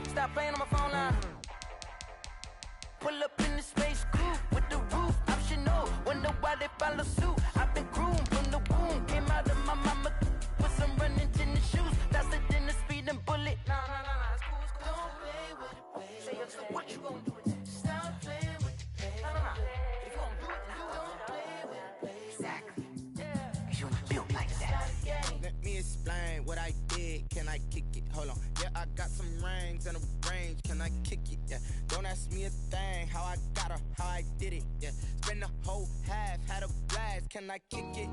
Stop playing on my phone line. Pull up in the space coupe with the roof optional. Wonder why they follow suit. I've been groomed from the womb. Came out of my mama with some running tennis shoes. Faster than the speeding bullet. Nah, it's cool, it's cool. Don't play with it, baby. Say what you gonna do with it? Stop playing with it, baby. Nah. If you gonna do it, then don't play with it, baby. Exactly. Yeah. You built like that. Let me explain what I did. Can I kick it? Hold on. Yeah, I got some rings and a range. Can I kick it? Yeah. Don't ask me a thing. How I got her, how I did it. Yeah. Spend the whole half, had a blast. Can I kick it?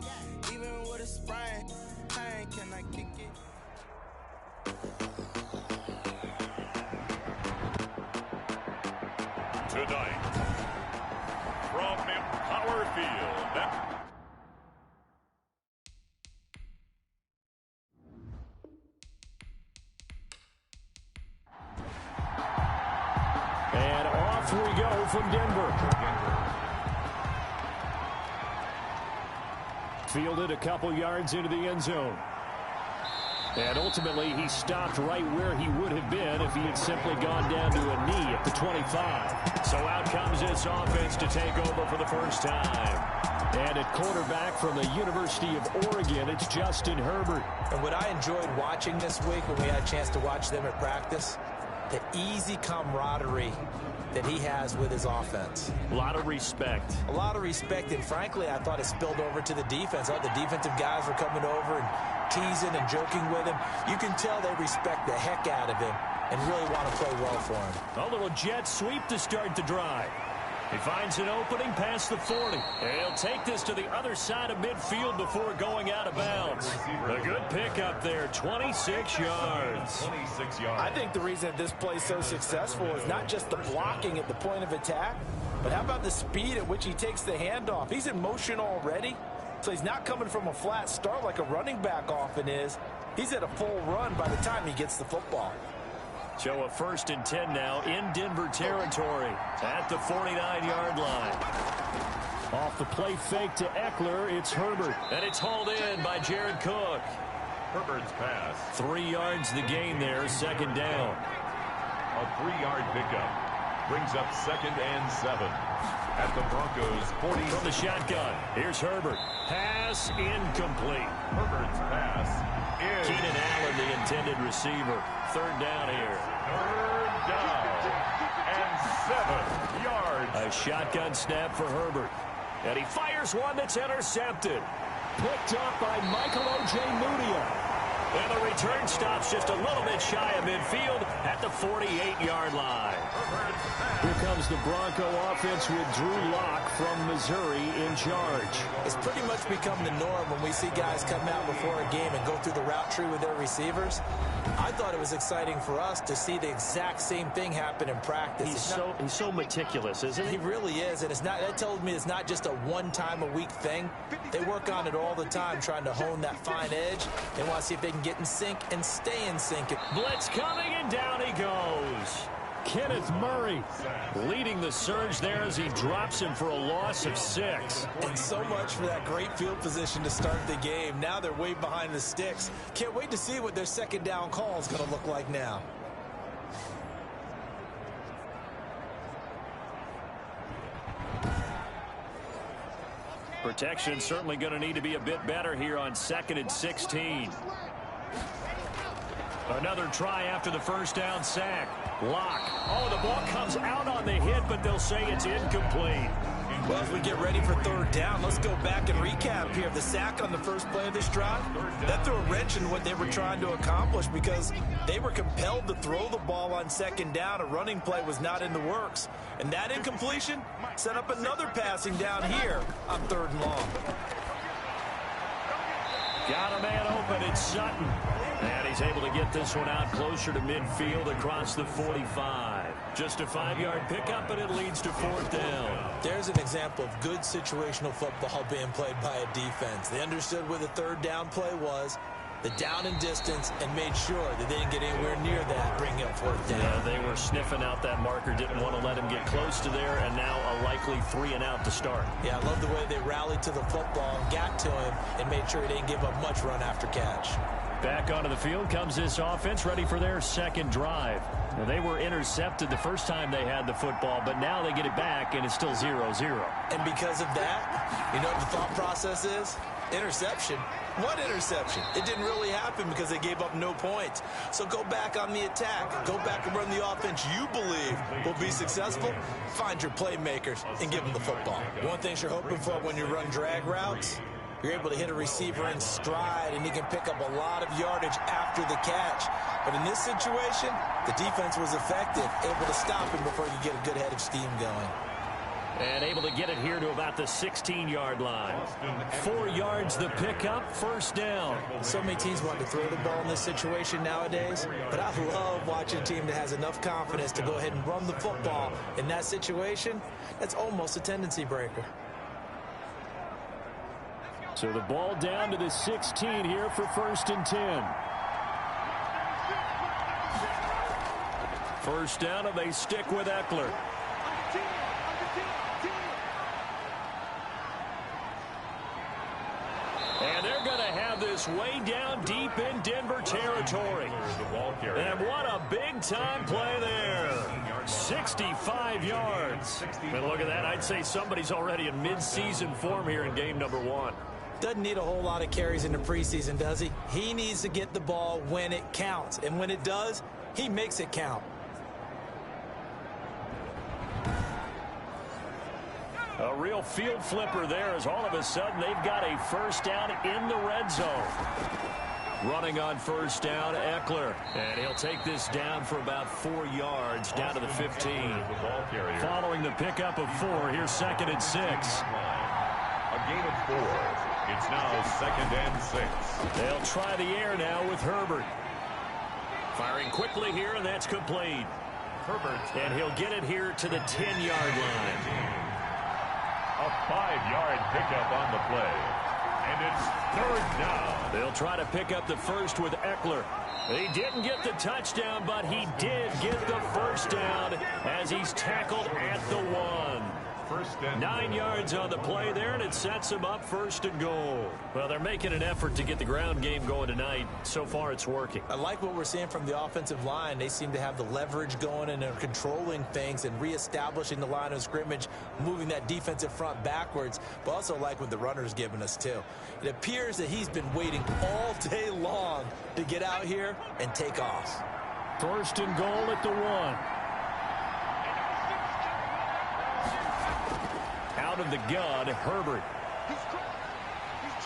Even with a sprain. Pain, can I kick it? Tonight, from Empower Field. And off we go from Denver. Fielded a couple yards into the end zone. And ultimately, he stopped right where he would have been if he had simply gone down to a knee at the 25. So out comes this offense to take over for the first time. And at quarterback from the University of Oregon, it's Justin Herbert. And what I enjoyed watching this week when we had a chance to watch them at practice, the easy camaraderie that he has with his offense. A lot of respect. A lot of respect, and frankly, I thought it spilled over to the defense. All the defensive guys were coming over and teasing and joking with him. You can tell they respect the heck out of him and really want to play well for him. A little jet sweep to start the drive. He finds an opening past the 40. He'll take this to the other side of midfield before going out of bounds. A good pickup there, 26 yards. 26 yards. I think the reason this play is so successful is not just the blocking at the point of attack, but how about the speed at which he takes the handoff? He's in motion already, so he's not coming from a flat start like a running back often is. He's at a full run by the time he gets the football. So a 1st and 10 now in Denver territory at the 49-yard line. Off the play fake to Eckler, it's Herbert. And it's hauled in by Jared Cook. Herbert's pass. 3 yards the gain there, second down. A 3-yard pickup brings up 2nd and 7 at the Broncos' 40. From the shotgun, here's Herbert. Pass incomplete. Herbert's pass is Keenan Allen, the intended receiver. 3rd down here. 3rd down and 7 yards. A shotgun snap for Herbert. And he fires one that's intercepted. Picked up by Michael O.J. Mudia. And the return stops just a little bit shy of midfield at the 48-yard line. Here comes the Bronco offense with Drew Lock from Missouri in charge. It's pretty much become the norm when we see guys come out before a game and go through the route tree with their receivers. I thought it was exciting for us to see the exact same thing happen in practice. He's so meticulous, isn't he? He really is, and that tells me it's not just a one-time-a-week thing. They work on it all the time, trying to hone that fine edge. They want to see if they can get in sync and stay in sync. Blitz coming, and down he goes. Kenneth Murray leading the surge there as he drops him for a loss of 6. And so much for that great field position to start the game. Now they're way behind the sticks. Can't wait to see what their second down call is going to look like now. Protection certainly going to need to be a bit better here on 2nd and 16. Another try after the first down sack. Lock. Oh, the ball comes out on the hit, but they'll say it's incomplete. Well, as we get ready for 3rd down, let's go back and recap here. The sack on the first play of this drive, that threw a wrench in what they were trying to accomplish because they were compelled to throw the ball on 2nd down. A running play was not in the works. And that incompletion set up another passing down here on 3rd and long. Got a man open, it's Sutton. And he's able to get this one out closer to midfield across the 45. Just a 5-yard pickup, and it leads to 4th down. There's an example of good situational football being played by a defense. They understood where the 3rd down play was, the down and distance, and made sure that they didn't get anywhere near that, bringing up 4th down. Yeah, they were sniffing out that marker, didn't want to let him get close to there, and now a likely 3 and out to start. Yeah, I love the way they rallied to the football and got to him and made sure he didn't give up much run after catch. Back onto the field comes this offense, ready for their second drive. Now, they were intercepted the first time they had the football, but now they get it back, and it's still 0-0. And because of that, you know what the thought process is? Interception. What interception? It didn't really happen because they gave up no points. So go back on the attack. Go back and run the offense you believe will be successful. Find your playmakers and give them the football. One thing you're hoping for when you run drag routes, you're able to hit a receiver in stride, and he can pick up a lot of yardage after the catch. But in this situation, the defense was effective, able to stop him before he could get a good head of steam going. And able to get it here to about the 16-yard line. 4 yards the pickup, first down. So many teams want to throw the ball in this situation nowadays, but I love watching a team that has enough confidence to go ahead and run the football. In that situation, that's almost a tendency breaker. So the ball down to the 16 here for 1st and 10. First down, and they stick with Eckler. And they're going to have this way down deep in Denver territory. And what a big-time play there. 65 yards. And look at that. I'd say somebody's already in mid-season form here in game number 1. Doesn't need a whole lot of carries in the preseason, does he? He needs to get the ball when it counts. And when it does, he makes it count. A real field flipper there as all of a sudden they've got a first down in the red zone. Running on first down, Eckler. And he'll take this down for about 4 yards down to the 15. Following the pickup of 4, here's 2nd and 6. A gain of 4. It's now 2nd and 6. They'll try the air now with Herbert. Firing quickly here, and that's complete. Herbert. And he'll get it here to the 10-yard line. A 5-yard pickup on the play. And it's 3rd down. They'll try to pick up the first with Eckler. He didn't get the touchdown, but he did get the first down as he's tackled at the 1. 9 yards on the play there, and it sets him up 1st and goal. Well, they're making an effort to get the ground game going tonight. So far, it's working. I like what we're seeing from the offensive line. They seem to have the leverage going, and they're controlling things and reestablishing the line of scrimmage, moving that defensive front backwards, but also like what the runner's giving us, too. It appears that he's been waiting all day long to get out here and take off. 1st and goal at the 1. Out of the gun, Herbert.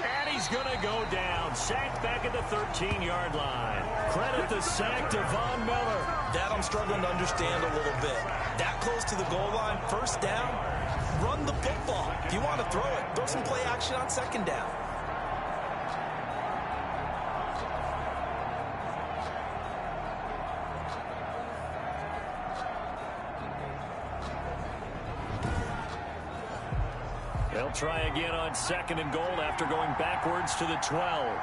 And he's going to go down. Sacked back at the 13-yard line. Credit the sack to Von Miller. That I'm struggling to understand a little bit. That close to the goal line, first down, run the football. If you want to throw it, throw some play action on 2nd down. They'll try again on 2nd and goal after going backwards to the 12.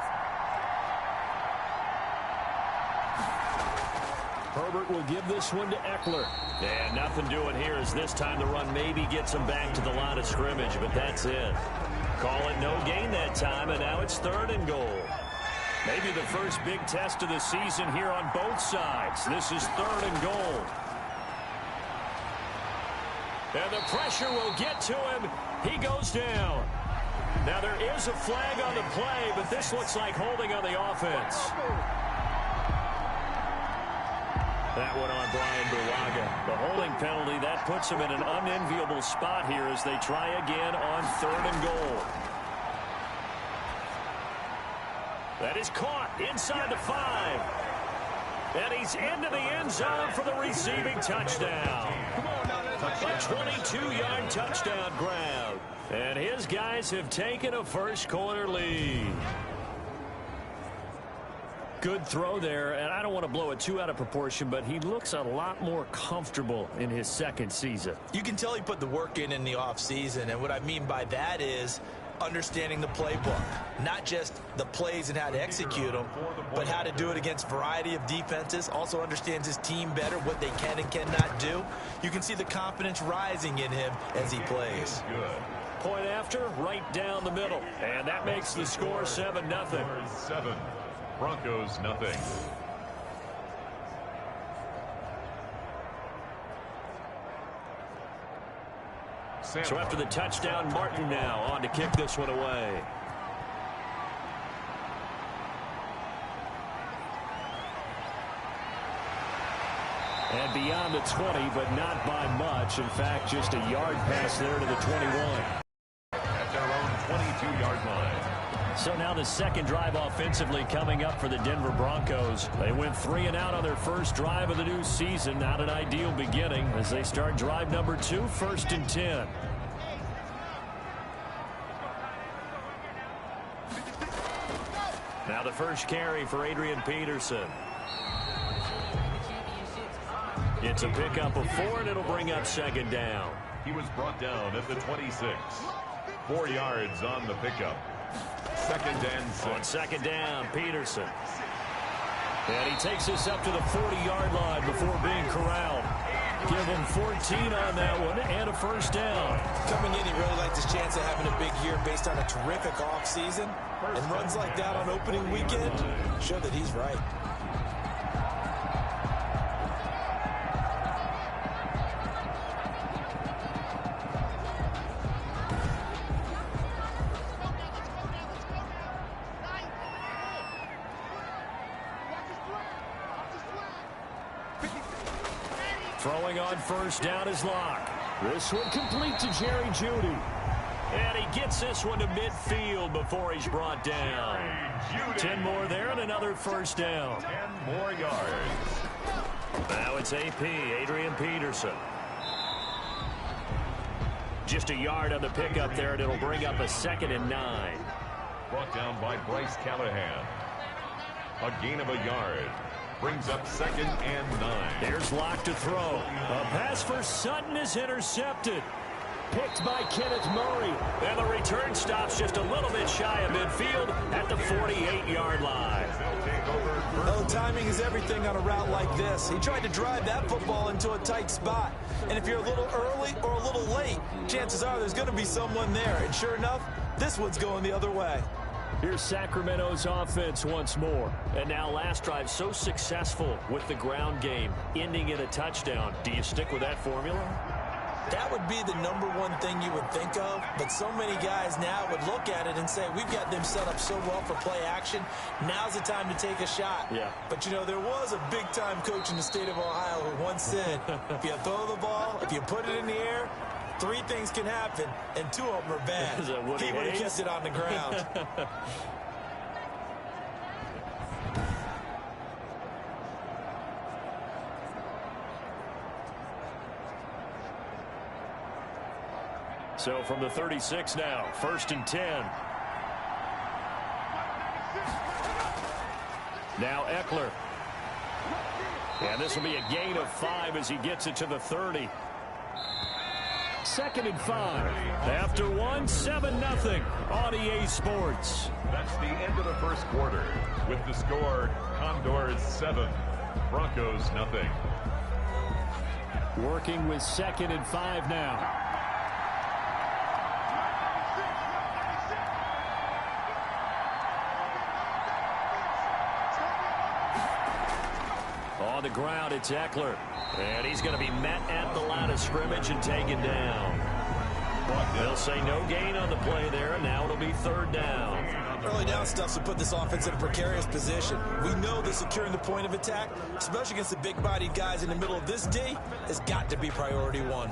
Herbert will give this one to Eckler. And nothing doing here as this time the run maybe gets him back to the line of scrimmage, but that's it. Call it no gain that time, and now it's 3rd and goal. Maybe the first big test of the season here on both sides. This is 3rd and goal. And the pressure will get to him. He goes down. Now there is a flag on the play, but this looks like holding on the offense. That one on Brian Bulaga. The holding penalty, that puts him in an unenviable spot here as they try again on 3rd and goal. That is caught inside the 5. And he's into the end zone for the receiving touchdown. A 22-yard touchdown grab. And his guys have taken a first-quarter lead. Good throw there, and I don't want to blow it too out of proportion, but he looks a lot more comfortable in his 2nd season. You can tell he put the work in the offseason, and what I mean by that is understanding the playbook. Not just the plays and how to execute them, but how to do it against a variety of defenses. Also understands his team better, what they can and cannot do. You can see the confidence rising in him as he plays. Point after, right down the middle. And that makes the score 7-0. Broncos nothing. So after the touchdown, Martin now on to kick this one away. And beyond the 20, but not by much. In fact, just a yard pass there to the 21. At their own 22-yard line. So now the second drive offensively coming up for the Denver Broncos. They went 3 and out on their first drive of the new season. Not an ideal beginning as they start drive number 2, 1st and 10. Now the first carry for Adrian Peterson. It's a pickup of 4, and it'll bring up 2nd down. He was brought down at the 26. 4 yards on the pickup. 2nd and 6. On 2nd down, Peterson. And he takes us up to the 40-yard line before being corralled. Give him 14 on that one and a 1st down. Coming in, he really liked his chance of having a big year based on a terrific offseason. And runs like that on opening weekend show that he's right. Throwing on 1st down is Locke. This one complete to Jerry Jeudy. And he gets this one to midfield before he's brought down. 10 more there and another 1st down. 10 more yards. Now it's AP, Adrian Peterson. Just a yard on the pickup there, and it'll bring up a 2nd and 9. Brought down by Bryce Callahan. A gain of a yard. Brings up 2nd and 9. There's Locke to throw. A pass for Sutton is intercepted. Picked by Kenneth Murray. And the return stops just a little bit shy of midfield at the 48-yard line. Well, timing is everything on a route like this. He tried to drive that football into a tight spot. And if you're a little early or a little late, chances are there's going to be someone there. And sure enough, this one's going the other way. Here's Sacramento's offense once more. And now last drive so successful with the ground game, ending in a touchdown. Do you stick with that formula? That would be the #1 thing you would think of, but so many guys now would look at it and say, we've got them set up so well for play action, now's the time to take a shot. Yeah. But, you know, there was a big-time coach in the state of Ohio who once said, if you throw the ball, if you put it in the air, 3 things can happen, and 2 of them are bad. He would have kept it on the ground. So from the 36 now, 1st and 10. Now Eckler. And this will be a gain of 5 as he gets it to the 30. 2nd and 5. After 1, 7-0 on EA Sports. That's the end of the first quarter. With the score, Condors 7, Broncos nothing. Working with 2nd and 5 now. On the ground, it's Eckler. And he's going to be met at the line of scrimmage and taken down. They'll say no gain on the play there, and now it'll be 3rd down. Early down stuff to put this offense in a precarious position. We know that securing the point of attack, especially against the big-bodied guys in the middle of this D, has got to be priority 1.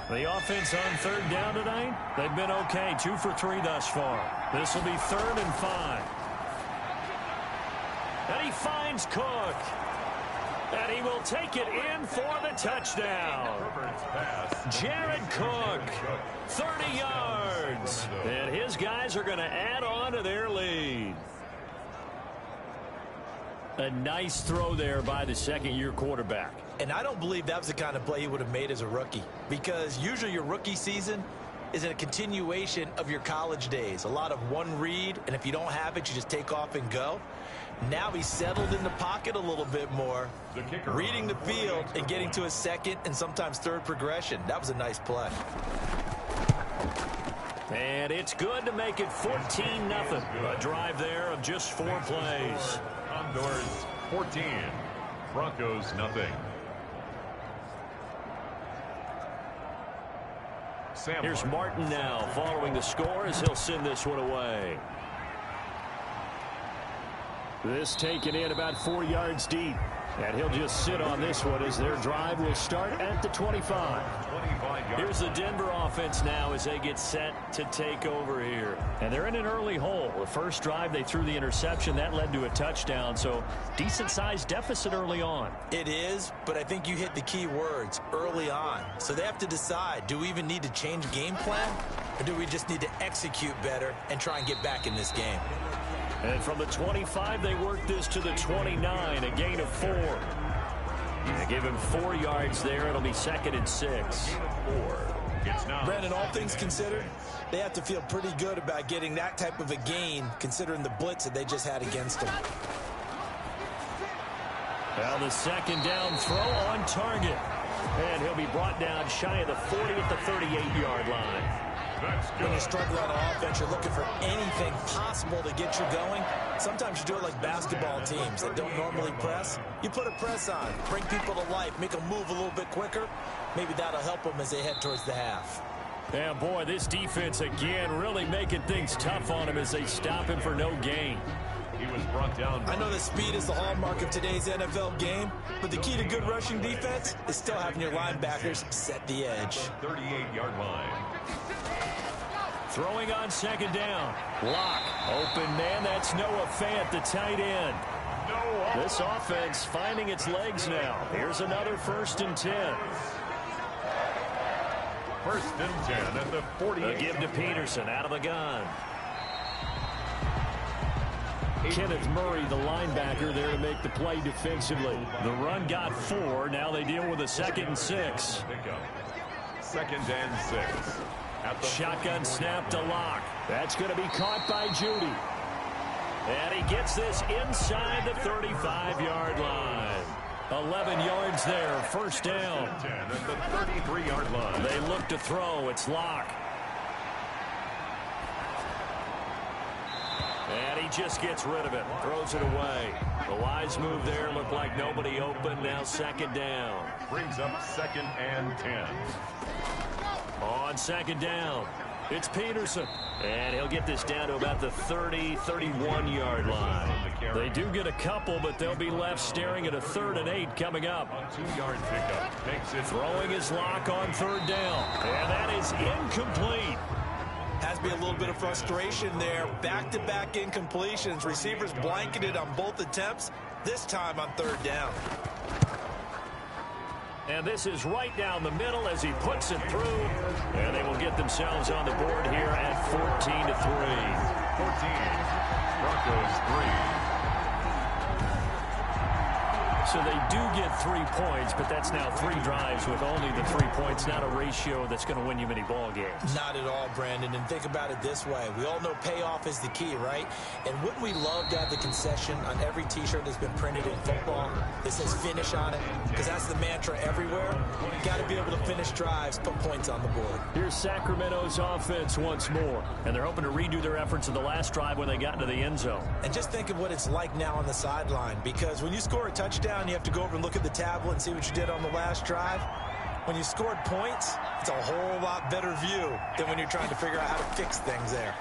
The offense on 3rd down tonight, they've been okay. 2 for 3 thus far. This will be 3rd and 5. And he finds Cook. And he will take it in for the touchdown. Jared Cook, 30 yards. And his guys are going to add on to their lead. A nice throw there by the 2nd-year quarterback. And I don't believe that was the kind of play he would have made as a rookie, because usually your rookie season is a continuation of your college days. A lot of one read, and if you don't have it, you just take off and go. Now he's settled in the pocket a little bit more, reading the field and getting to his 2nd and sometimes 3rd progression. That was a nice play. And it's good to make it 14-0. A drive there of just 4 plays. Condors 14, Broncos nothing. Here's Martin now following the score as he'll send this one away. This taken in about 4 yards deep. And he'll just sit on this one as their drive will start at the 25. Here's the Denver offense now as they get set to take over here. And they're in an early hole. The first drive they threw the interception. That led to a touchdown. So decent-sized deficit early on. It is, but I think you hit the key words, early on. So they have to decide, do we even need to change game plan? Or do we just need to execute better and try and get back in this game? And from the 25, they work this to the 29, a gain of 4. They give him 4 yards there. It'll be 2nd and 6. Brandon, all things considered, they have to feel pretty good about getting that type of a gain, considering the blitz that they just had against them. Well, the 2nd down throw on target. And he'll be brought down shy of the 40 at the 38-yard line. When you struggle on offense, you're looking for anything possible to get you going. Sometimes you do it like basketball teams that don't normally press. You put a press on, bring people to life, make them move a little bit quicker. Maybe that'll help them as they head towards the half. Yeah, boy, this defense again really making things tough on him as they stop him for no gain. He was brought down. I know that speed is the hallmark of today's NFL game, but the key to good rushing defense is still having your linebackers set the edge. 38-yard line. Throwing on 2nd down. Lock. Open man. That's Noah Fant, the tight end. This offense finding its legs now. Here's another 1st and 10. 1st and 10 at the 48. A give to Peterson out of the gun. Kenneth Murray, the linebacker, there to make the play defensively. The run got 4. Now they deal with a 2nd and 6. 2nd and 6. Shotgun snap to Lock. That's going to be caught by Judy. And he gets this inside the 35-yard line. 11 yards there, 1st down. 10 at the 33-yard line. They look to throw. It's Lock. And he just gets rid of it. Throws it away. The wise move there. Looked like nobody open. Now 2nd down. Brings up 2nd and 10. On 2nd down, it's Peterson. And he'll get this down to about the 30, 31-yard line. They do get a couple, but they'll be left staring at a 3rd and 8 coming up. 2-yard pickup. Makes it throwing his Lock on 3rd down. And that is incomplete. Has to be a little bit of frustration there. Back-to-back incompletions. Receivers blanketed on both attempts, this time on 3rd down. And this is right down the middle as he puts it through. And they will get themselves on the board here at 14-3. 14. Broncos 3. So they do get 3 points, but that's now 3 drives with only the 3 points. Not a ratio that's going to win you many ball games. Not at all, Brandon. And think about it this way. We all know payoff is the key, right? And wouldn't we love to have the concession on every T-shirt that's been printed in football that says finish on it? Because that's the mantra everywhere. You got to be able to finish drives, put points on the board. Here's Sacramento's offense once more. And they're hoping to redo their efforts in the last drive when they got into the end zone. And just think of what it's like now on the sideline. Because when you score a touchdown, you have to go over and look at the tablet and see what you did on the last drive. When you scored points, it's a whole lot better view than when you're trying to figure out how to fix things there.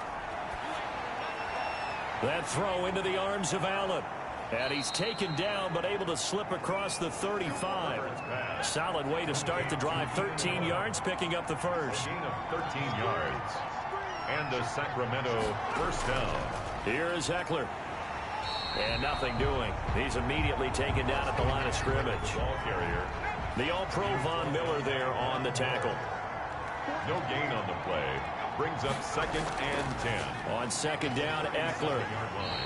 That throw into the arms of Allen. And he's taken down but able to slip across the 35. Solid way to start the drive. 13 yards, picking up the first. Gain of 13 yards. And a Sacramento 1st down. Here is Eckler. And nothing doing. He's immediately taken down at the line of scrimmage. Ball carrier. The All-Pro Von Miller there on the tackle. No gain on the play. Brings up 2nd and 10. On 2nd down, Eckler.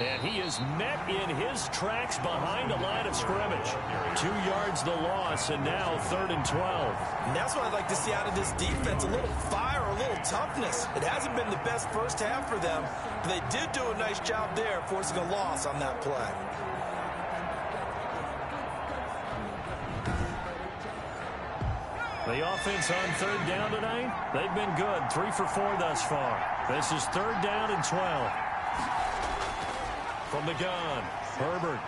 And he is met in his tracks behind the line of scrimmage. 2 yards the loss, and now 3rd and 12. And that's what I'd like to see out of this defense. A little fire, a little toughness. It hasn't been the best first half for them, but they did do a nice job there forcing a loss on that play. The offense on 3rd down tonight, they've been good. 3 for 4 thus far. This is 3rd down and 12. From the gun, Herbert.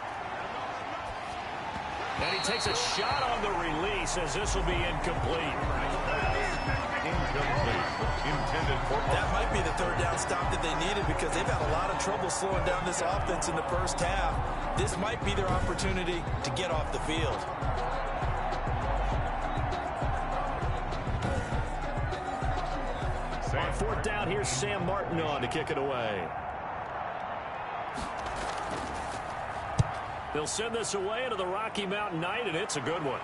And he takes a shot on the release as this will be incomplete. Intended for that might be the 3rd down stop that they needed because they've had a lot of trouble slowing down this offense in the first half. This might be their opportunity to get off the field. On 4th down, here's Sam Martin on to kick it away. They'll send this away into the Rocky Mountain Night, and it's a good one.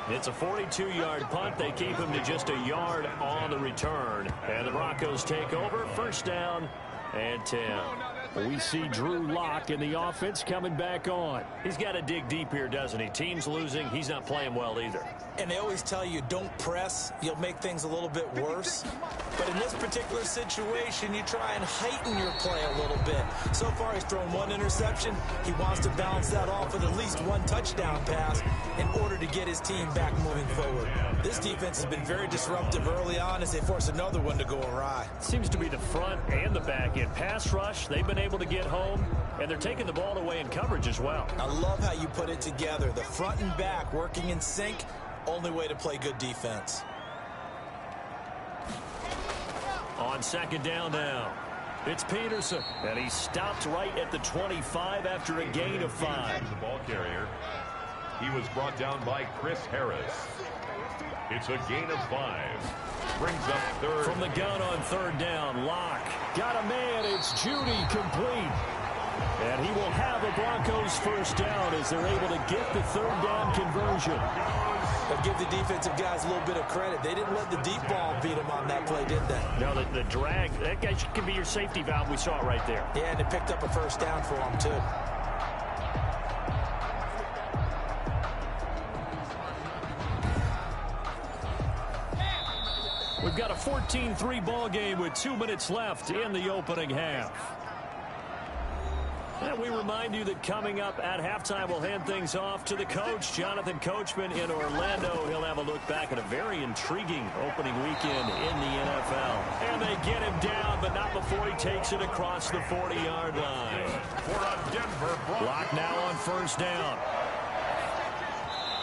It's a 42-yard punt. They keep him to just a yard on the return. And the Broncos take over. 1st down and 10. We see Drew Lock in the offense coming back on. He's got to dig deep here, doesn't he? Team's losing. He's not playing well either. And they always tell you, don't press. You'll make things a little bit worse. But in this particular situation, you try and heighten your play a little bit. So far, he's thrown 1 interception. He wants to balance that off with at least 1 touchdown pass in order to get his team back moving forward. This defense has been very disruptive early on as they force another one to go awry. Seems to be the front and the back end. Pass rush, they've been able to get home, and they're taking the ball away in coverage as well. I love how you put it together. The front and back working in sync. Only way to play good defense. On 2nd down now, it's Peterson, and he stopped right at the 25 after a gain of 5. The ball carrier. He was brought down by Chris Harris. It's a gain of 5. Brings up 3rd. From the gun on 3rd down, Locke got a man. It's Judy complete. And he will have a Broncos 1st down as they're able to get the 3rd down conversion. But give the defensive guys a little bit of credit. They didn't let the deep ball beat them on that play, did they? No, the drag, that guy can be your safety valve. We saw it right there. Yeah, and it picked up a 1st down for them, too. We've got a 14-3 ball game with 2 minutes left in the opening half. And we remind you that coming up at halftime, we'll hand things off to the coach, Jonathan Coachman in Orlando. He'll have a look back at a very intriguing opening weekend in the NFL. And they get him down, but not before he takes it across the 40-yard line. For a Denver Broncos. Lock now on 1st down.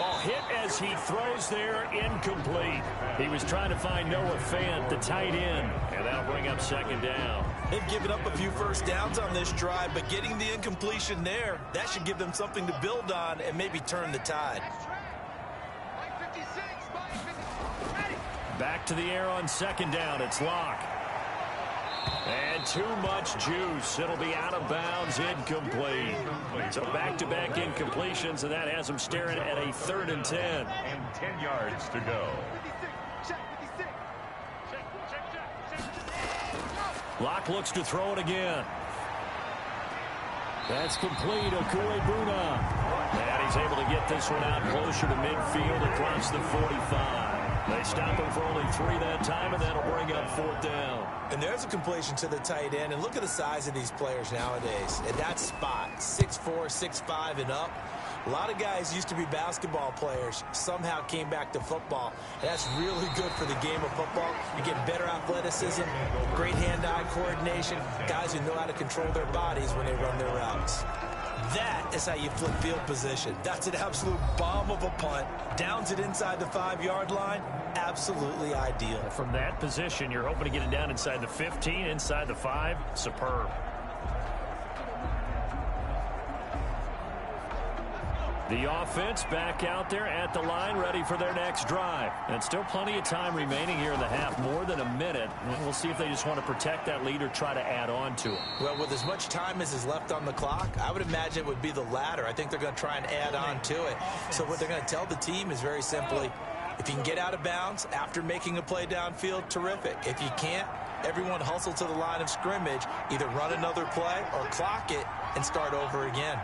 Oh, hit as he throws there, incomplete. He was trying to find Noah Fant, the tight end, and that'll bring up 2nd down. They've given up a few 1st downs on this drive, but getting the incompletion there, that should give them something to build on and maybe turn the tide. Back to the air on 2nd down. It's Locke. And too much juice. It'll be out of bounds, incomplete. So back-to-back incompletions, and that has him staring at a 3rd and 10. And 10 yards to go. Locke looks to throw it again. That's complete. Okuegbuna. And he's able to get this one out closer to midfield across the 45. They stop him for only 3 that time, and that'll bring up 4th down. And there's a completion to the tight end. And look at the size of these players nowadays. At that spot, 6'4", 6'5", and up. A lot of guys used to be basketball players, somehow came back to football. And that's really good for the game of football. You get better athleticism, great hand-eye coordination, guys who know how to control their bodies when they run their routes. That is how you flip field position. That's an absolute bomb of a punt. Downs it inside the 5-yard line. Absolutely ideal. From that position, you're hoping to get it down inside the 15, inside the 5. Superb. The offense back out there at the line, ready for their next drive. And still plenty of time remaining here in the half, more than a minute. We'll see if they just want to protect that lead or try to add on to it. Well, with as much time as is left on the clock, I would imagine it would be the latter. I think they're going to try and add on to it. So what they're going to tell the team is very simply, if you can get out of bounds after making a play downfield, terrific. If you can't, everyone hustle to the line of scrimmage, either run another play or clock it and start over again.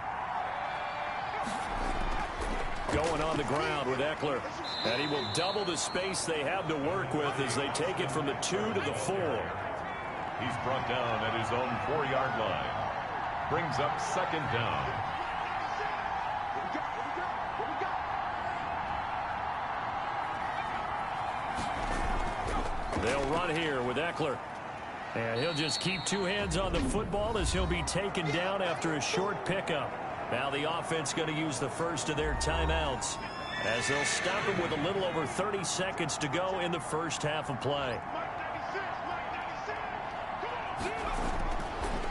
Going on the ground with Eckler. And he will double the space they have to work with as they take it from the 2 to the 4. He's brought down at his own 4-yard line. Brings up 2nd down. They'll run here with Eckler. And he'll just keep two hands on the football as he'll be taken down after a short pickup. Now the offense going to use the first of their timeouts as they'll stop him with a little over 30 seconds to go in the first half of play.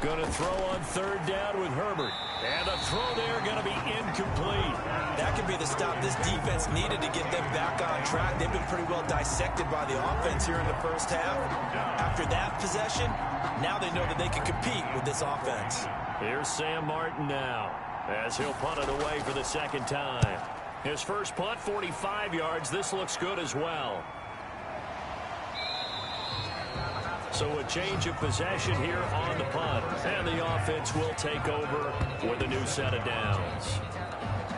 Going to throw on third down with Herbert. And the throw there going to be incomplete. That could be the stop this defense needed to get them back on track. They've been pretty well dissected by the offense here in the first half. After that possession, now they know that they can compete with this offense. Here's Sam Martin now as he'll punt it away for the second time. His first punt, 45 yards. This looks good as well. So a change of possession here on the punt. And the offense will take over with a new set of downs.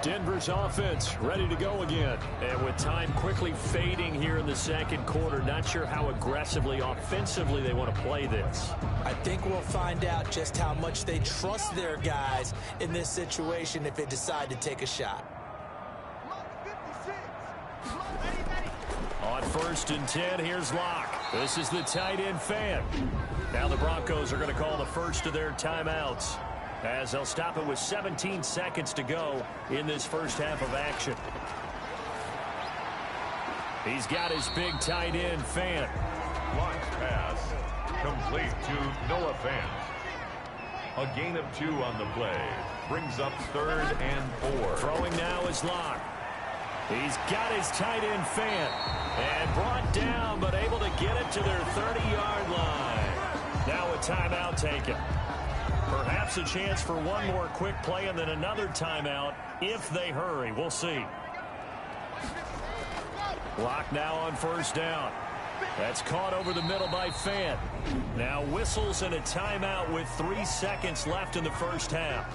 Denver's offense ready to go again. And with time quickly fading here in the second quarter, not sure how aggressively, offensively they want to play this. I think we'll find out just how much they trust their guys in this situation if they decide to take a shot. On 1st and 10, here's Locke. This is the tight end fan. Now the Broncos are going to call the first of their timeouts as they'll stop it with 17 seconds to go in this first half of action. He's got his big tight end fan. Launch pass complete to Noah Fant. A gain of 2 on the play. Brings up 3rd and 4. Throwing now is Locke. He's got his tight end fan. And brought down, but able to get it to their 30-yard line. Now a timeout taken. Perhaps a chance for one more quick play and then another timeout if they hurry. We'll see. Locke now on 1st down. That's caught over the middle by Fant. Now whistles and a timeout with 3 seconds left in the first half.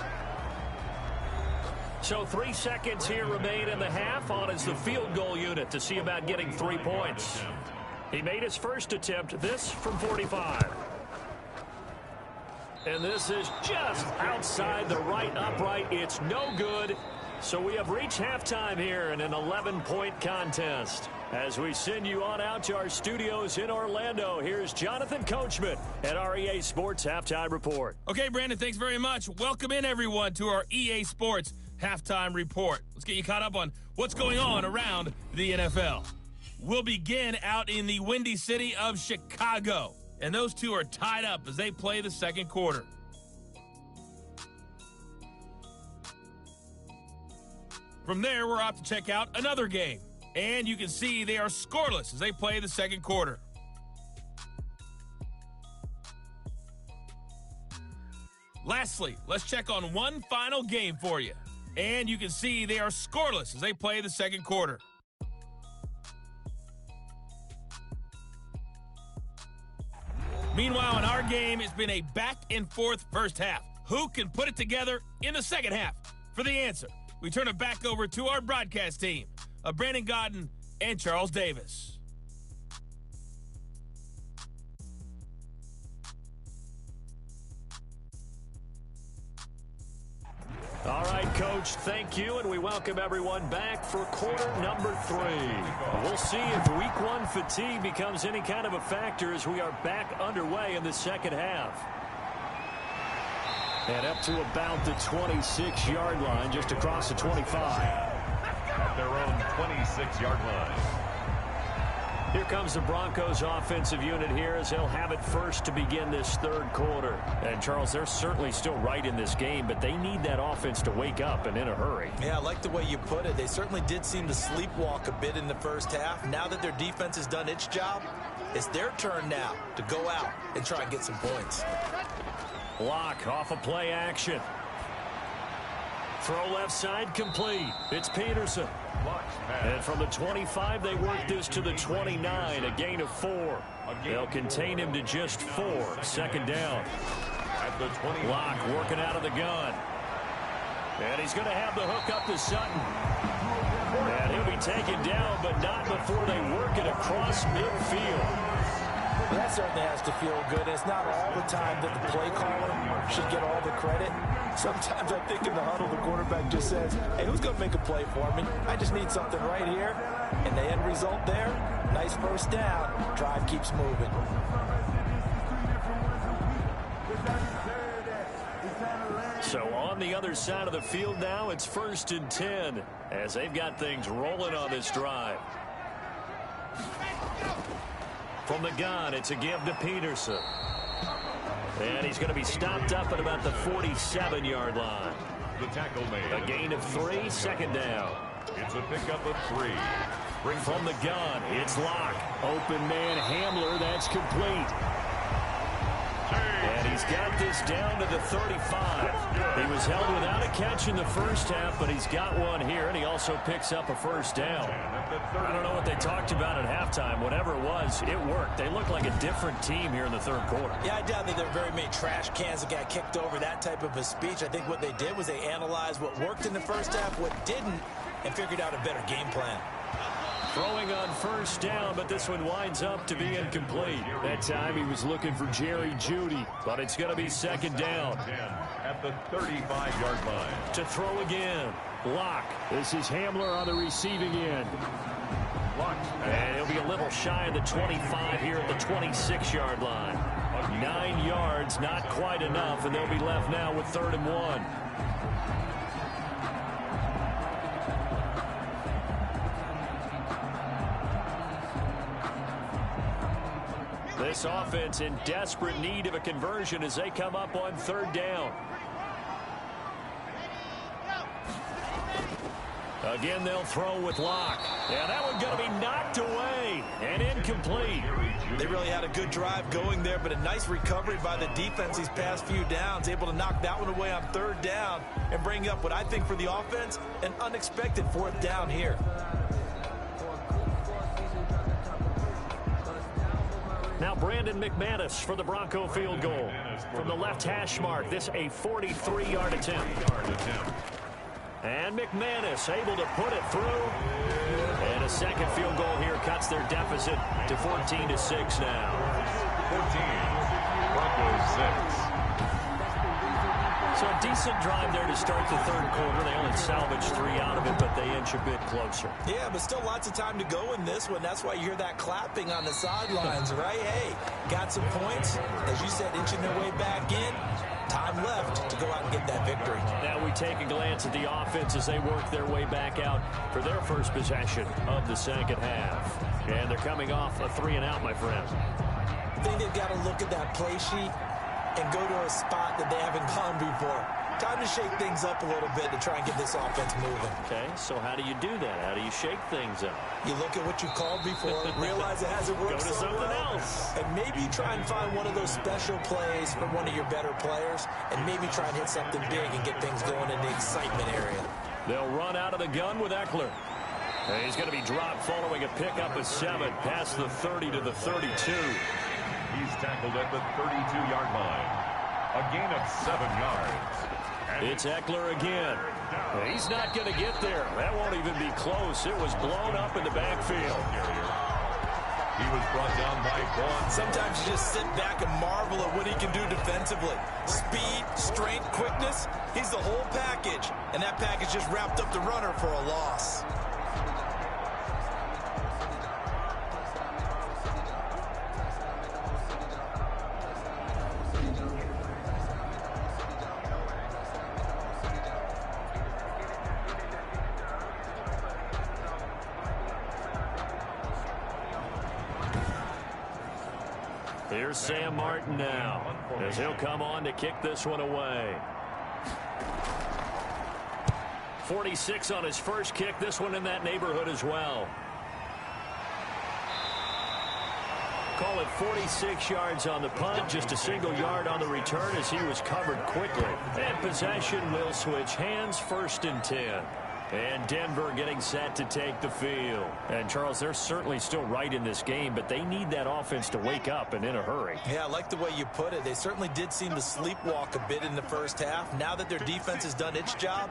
So 3 seconds here remain in the half on as the field goal unit to see about getting 3 points. He made his first attempt, this from 45. And this is just outside the right upright. It's no good. So we have reached halftime here in an 11-point contest. As we send you on out to our studios in Orlando, here's Jonathan Coachman at our EA Sports Halftime Report. Okay, Brandon, thanks very much. Welcome in, everyone, to our EA Sports Halftime Report. Let's get you caught up on what's going on around the NFL. We'll begin out in the Windy City of Chicago. And those two are tied up as they play the second quarter. From there, we're off to check out another game. And you can see they are scoreless as they play the second quarter. Lastly, let's check on one final game for you. And you can see they are scoreless as they play the second quarter. Meanwhile, in our game, it's been a back-and-forth first half. Who can put it together in the second half? For the answer, we turn it back over to our broadcast team of Brandon Godden and Charles Davis. All right, Coach, thank you, and we welcome everyone back for quarter number 3. We'll see if week 1 fatigue becomes any kind of a factor as we are back underway in the second half. And up to about the 26-yard line, just across the 25. At their own 26-yard line. Here comes the Broncos offensive unit here as they'll have it first to begin this third quarter. And, Charles, they're certainly still right in this game, but they need that offense to wake up and in a hurry. Yeah, I like the way you put it. They certainly did seem to sleepwalk a bit in the first half. Now that their defense has done its job, it's their turn now to go out and try and get some points. Locke off of play action. Throw left side complete. It's Peterson. And from the 25, they work this to the 29, a gain of 4. They'll contain him to just 4. Second down. At the 20. Locke working out of the gun. And he's going to have the hook up to Sutton. And he'll be taken down, but not before they work it across midfield. That certainly has to feel good. It's not all the time that the play caller should get all the credit. Sometimes I think in the huddle, the quarterback just says, hey, who's going to make a play for me? I just need something right here. And the end result there, Nice first down. Drive keeps moving. So on the other side of the field now, it's 1st and 10 as they've got things rolling on this drive. From the gun, it's a give to Peterson. And he's going to be stopped up at about the 47-yard line. The tackle made. A gain of 3, 2nd down. It's a pickup of 3. From the gun, it's Locke. Open man Hamler, that's complete. And he's got this down to the 35. He was held without a catch in the first half, but he's got one here, and he also picks up a 1st down. I don't know what they talked about at halftime. Whatever it was, it worked. They look like a different team here in the 3rd quarter. Yeah, I doubt that there were very many trash cans that got kicked over, that type of a speech. I think what they did was they analyzed what worked in the first half, what didn't, and figured out a better game plan. Throwing on 1st down, but this one winds up to be incomplete. That time he was looking for Jerry Jeudy, but it's going to be 2nd down. At the 35-yard line. To throw again, Locke. This is Hamler on the receiving end. And he'll be a little shy of the 25 here at the 26-yard line. 9 yards, not quite enough, and they'll be left now with 3rd and 1. This offense in desperate need of a conversion as they come up on 3rd down. Again, they'll throw with Locke. Yeah, that one's going to be knocked away and incomplete. They really had a good drive going there, but a nice recovery by the defense these past few downs, able to knock that one away on 3rd down and bring up what I think for the offense, an unexpected 4th down here. Now Brandon McManus for the Bronco field goal. From the left hash mark, this a 43-yard attempt. And McManus able to put it through. And a 2nd field goal here cuts their deficit to 14-6 now. 14, Broncos 6. So a decent drive there to start the 3rd quarter. They only salvaged 3 out of it, but they inch a bit closer. Yeah, but still lots of time to go in this one. That's why you hear that clapping on the sidelines, right? Hey, got some points. As you said, inching their way back in. Time left to go out and get that victory. Now we take a glance at the offense as they work their way back out for their first possession of the 2nd half. And they're coming off a 3-and-out, my friend. I think they've got to look at that play sheet and go to a spot that they haven't gone before. Time to shake things up a little bit to try and get this offense moving. Okay, so how do you do that? How do you shake things up? You look at what you called before, realize it hasn't worked so well. Go to something else. And maybe try and find one of those special plays from one of your better players, and maybe try and hit something big and get things going in the excitement area. They'll run out of the gun with Eckler. And he's going to be dropped following a pickup of 7 past the 30 to the 32. He's tackled at the 32-yard line. A gain of 7 yards. It's Eckler again. He's not going to get there. That won't even be close. It was blown up in the backfield. He was brought down by Vaughn. Sometimes you just sit back and marvel at what he can do defensively. Speed, strength, quickness. He's the whole package. And that package just wrapped up the runner for a loss. Here's Sam Martin now, as he'll come on to kick this one away. 46 on his first kick, this one in that neighborhood as well. Call it 46 yards on the punt, just a single yard on the return as he was covered quickly. And possession will switch hands, 1st and 10. And Denver getting set to take the field. And, Charles, they're certainly still right in this game, but they need that offense to wake up and in a hurry. Yeah, I like the way you put it. They certainly did seem to sleepwalk a bit in the first half. Now that their defense has done its job,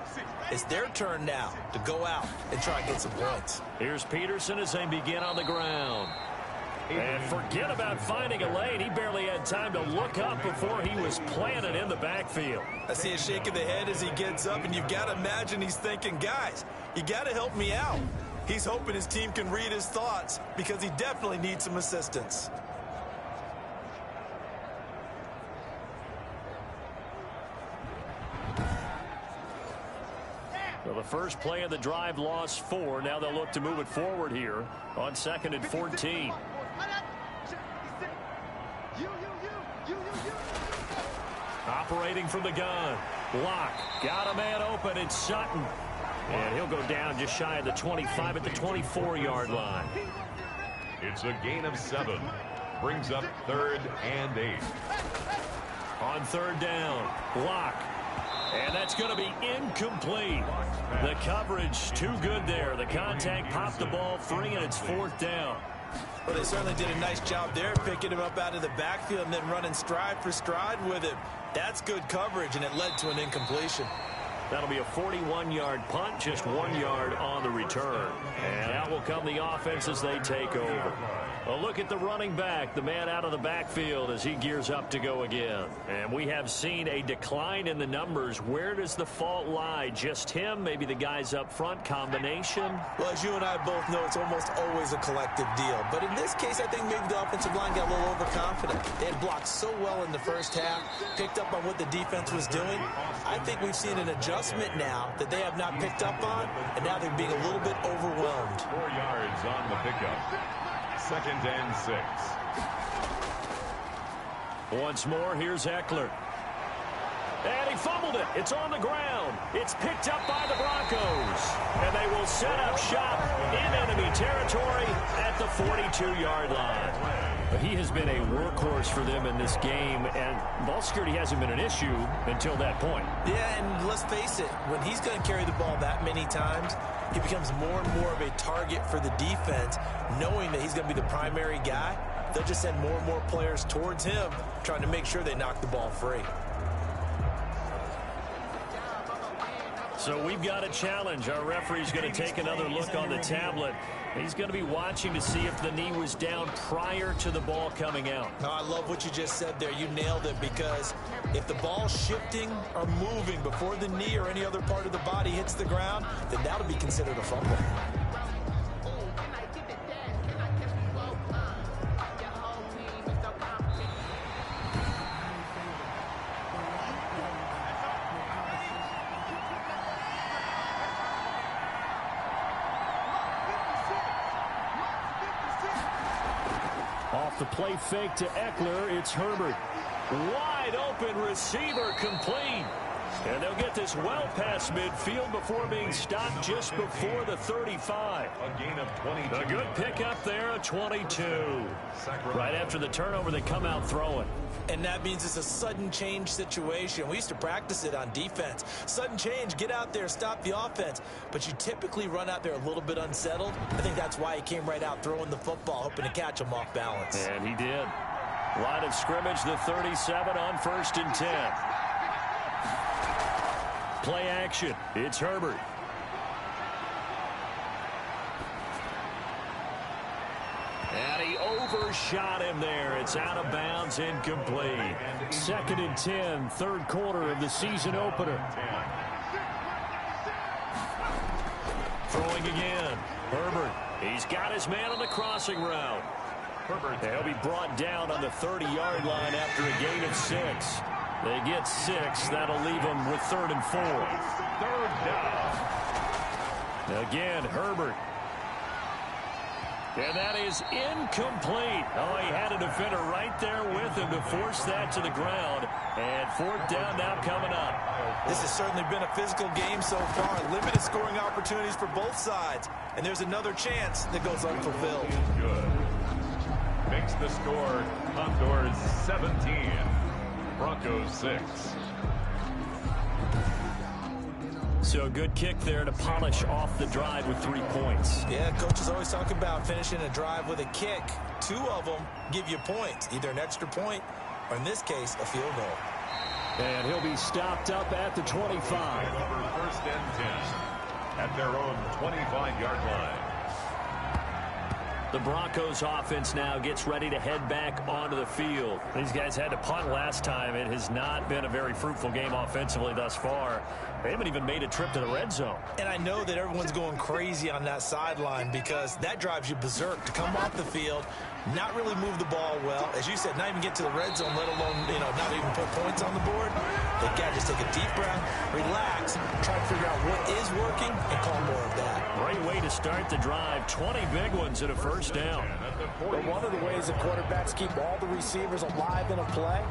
it's their turn now to go out and try and get some points. Here's Peterson as they begin on the ground. And forget about finding a lane. He barely had time to look up before he was planted in the backfield. I see a shake of the head as he gets up, and you've got to imagine he's thinking, guys, you got to help me out. He's hoping his team can read his thoughts because he definitely needs some assistance. Well, the first play of the drive lost 4. Now they'll look to move it forward here on 2nd and 14. Operating from the gun. Block. Got a man open. It's Sutton. And he'll go down just shy of the 25 at the 24-yard line. It's a gain of 7. Brings up 3rd and 8. On 3rd down. Block. And that's going to be incomplete. The coverage too good there. The contact popped the ball free, and it's 4th down. Well, they certainly did a nice job there, picking him up out of the backfield and then running stride for stride with him. That's good coverage, and it led to an incompletion. That'll be a 41-yard punt, just 1 yard on the return. And out will come the offense as they take over. A look at the running back, the man out of the backfield as he gears up to go again. And we have seen a decline in the numbers. Where does the fault lie? Just him? Maybe the guys up front? Combination? Well, as you and I both know, it's almost always a collective deal. But in this case, I think maybe the offensive line got a little overconfident. They had blocked so well in the first half, picked up on what the defense was doing. I think we've seen an adjustment now that they have not picked up on, and now they're being a little bit overwhelmed. 4 yards on the pickup. 2nd and 6. Once more, here's Eckler. And he fumbled it. It's on the ground. It's picked up by the Broncos. And they will set up shop in enemy territory at the 42-yard line. But he has been a workhorse for them in this game, and ball security hasn't been an issue until that point. Yeah, and let's face it, when he's going to carry the ball that many times, he becomes more and more of a target for the defense, knowing that he's going to be the primary guy. They'll just send more and more players towards him, trying to make sure they knock the ball free. So we've got a challenge. Our referee's going to take another look on the tablet. He's going to be watching to see if the knee was down prior to the ball coming out. Now, I love what you just said there. You nailed it, because if the ball's shifting or moving before the knee or any other part of the body hits the ground, then that'll be considered a fumble. Off the play fake to Eckler, it's Herbert. Wide open receiver, complete. And they'll get this well past midfield before being stopped just before the 35. A gain of 22. A good pickup there, a 22. Right after the turnover, they come out throwing. And that means it's a sudden change situation. We used to practice it on defense. Sudden change, get out there, stop the offense. But you typically run out there a little bit unsettled. I think that's why he came right out throwing the football, hoping to catch him off balance. And he did. Line of scrimmage, the 37 on 1st and 10. Play action. It's Herbert. And he overshot him there. It's out of bounds, incomplete. 2nd and 10, 3rd quarter of the season opener. Throwing again. Herbert. He's got his man on the crossing route. Herbert. He'll be brought down on the 30-yard line after a gain of 6. They get 6. That'll leave them with 3rd and 4. 3rd down. Again, Herbert. And that is incomplete. Oh, he had a defender right there with him to force that to the ground. And 4th down now coming up. This has certainly been a physical game so far. Limited scoring opportunities for both sides. And there's another chance that goes unfulfilled. Good. Makes the score Condors 17. Broncos 6. So a good kick there to polish off the drive with 3 points. Yeah, coaches always talk about finishing a drive with a kick. 2 of them give you points, either an extra point or, in this case, a field goal. And he'll be stopped up at the 25. 1st and 10 at their own 25-yard line. The Broncos offense now gets ready to head back onto the field. These guys had to punt last time. It has not been a very fruitful game offensively thus far. They haven't even made a trip to the red zone. And I know that everyone's going crazy on that sideline because that drives you berserk to come off the field, not really move the ball well. As you said, not even get to the red zone, let alone, not even put points on the board. They got to just take a deep breath, relax, try to figure out what is working, and call more of that. Great way to start the drive. 20 big ones and a first down. But one of the ways that quarterbacks keep all the receivers alive in a play,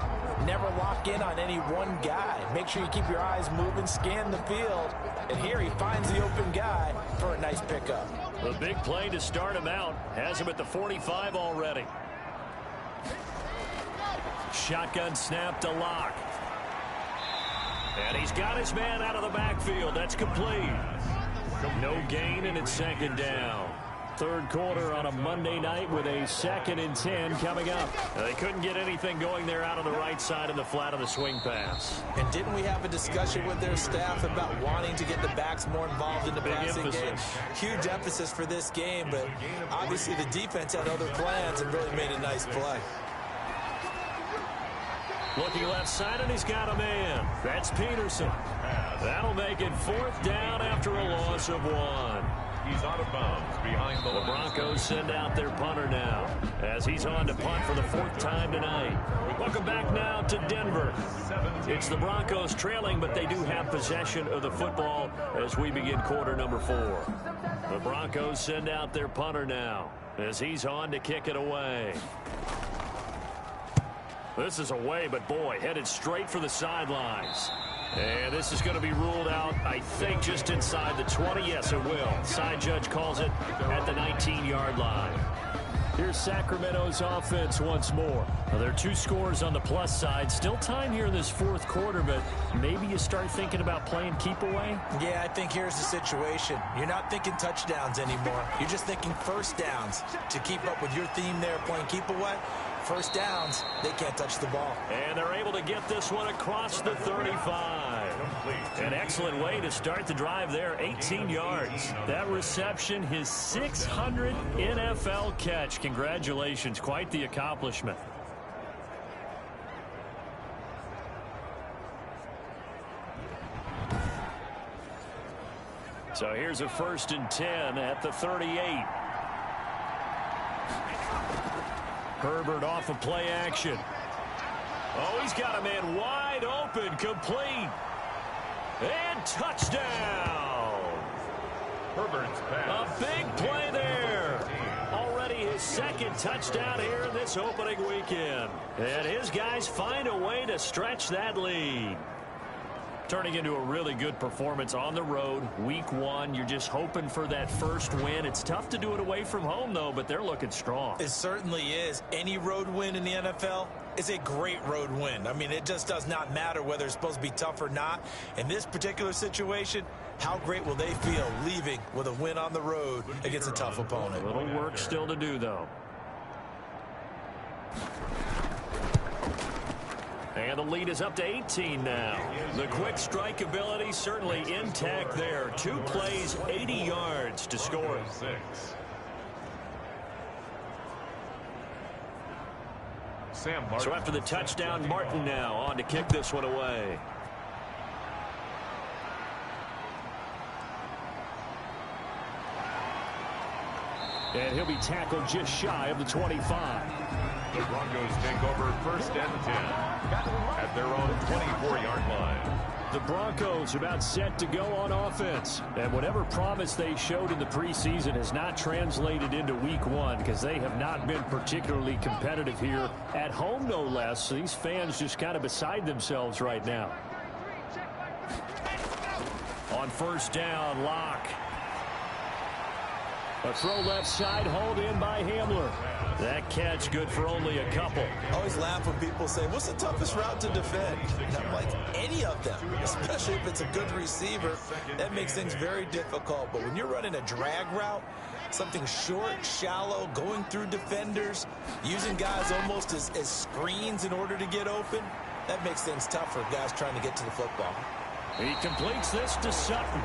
never lock in on any one guy. Make sure you keep your eyes moving, scan the field, and here he finds the open guy for a nice pickup. The big play to start him out has him at the 45 already. Shotgun snap to Locke. And he's got his man out of the backfield. That's complete. No gain, and it's second down. Third quarter on a Monday night with a 2nd and 10 coming up. They couldn't get anything going there out on the right side in the flat of the swing pass. And didn't we have a discussion with their staff about wanting to get the backs more involved in the passing game? Huge emphasis for this game, but obviously the defense had other plans and really made a nice play. Looking left side, and he's got a man. That's Peterson. That'll make it 4th down after a loss of 1. He's out of bounds behind the Broncos send out their punter now as he's on to punt for the 4th time tonight. Welcome back now to Denver. It's the Broncos trailing, but they do have possession of the football as we begin quarter number 4. The Broncos send out their punter now as he's on to kick it away. This is away, but boy, headed straight for the sidelines. And this is going to be ruled out, I think, just inside the 20. Yes, it will. Side judge calls it at the 19-yard line. Here's Sacramento's offense once more. Now, there are 2 scores on the plus side. Still time here in this 4th quarter, but maybe you start thinking about playing keep away? Yeah, I think here's the situation. You're not thinking touchdowns anymore. You're just thinking first downs. To keep up with your theme there, playing keep away, first downs, they can't touch the ball. And they're able to get this one across the 35. An excellent way to start the drive there, 18 yards. That reception, his 600th NFL catch. Congratulations, quite the accomplishment. So here's a 1st and 10 at the 38. Herbert off of play action. Oh, he's got a man wide open, complete. And touchdown. Herbert's pass. A big play there. Already his 2nd touchdown here in this opening weekend. And his guys find a way to stretch that lead. Turning into a really good performance on the road. Week 1, you're just hoping for that first win. It's tough to do it away from home, though, but they're looking strong. It certainly is. Any road win in the NFL is a great road win. I mean, it just does not matter whether it's supposed to be tough or not. In this particular situation, how great will they feel leaving with a win on the road against a tough opponent? A little work still to do, though. And the lead is up to 18 now. The quick strike ability certainly intact there. 2 plays, 80 yards to score. So after the touchdown, Martin now on to kick this one away. And he'll be tackled just shy of the 25. The Broncos take over 1st and 10 at their own 24-yard line. The Broncos about set to go on offense. And whatever promise they showed in the preseason has not translated into week 1 because they have not been particularly competitive here at home, no less. These fans just kind of beside themselves right now. On 1st down, Locke. A throw left side, hauled in by Hamler. That catch good for only a couple. I always laugh when people say, what's the toughest route to defend? And I'm like, any of them, especially if it's a good receiver. That makes things very difficult. But when you're running a drag route, something short, shallow, going through defenders, using guys almost as screens in order to get open, that makes things tough for guys trying to get to the football. He completes this to Sutton.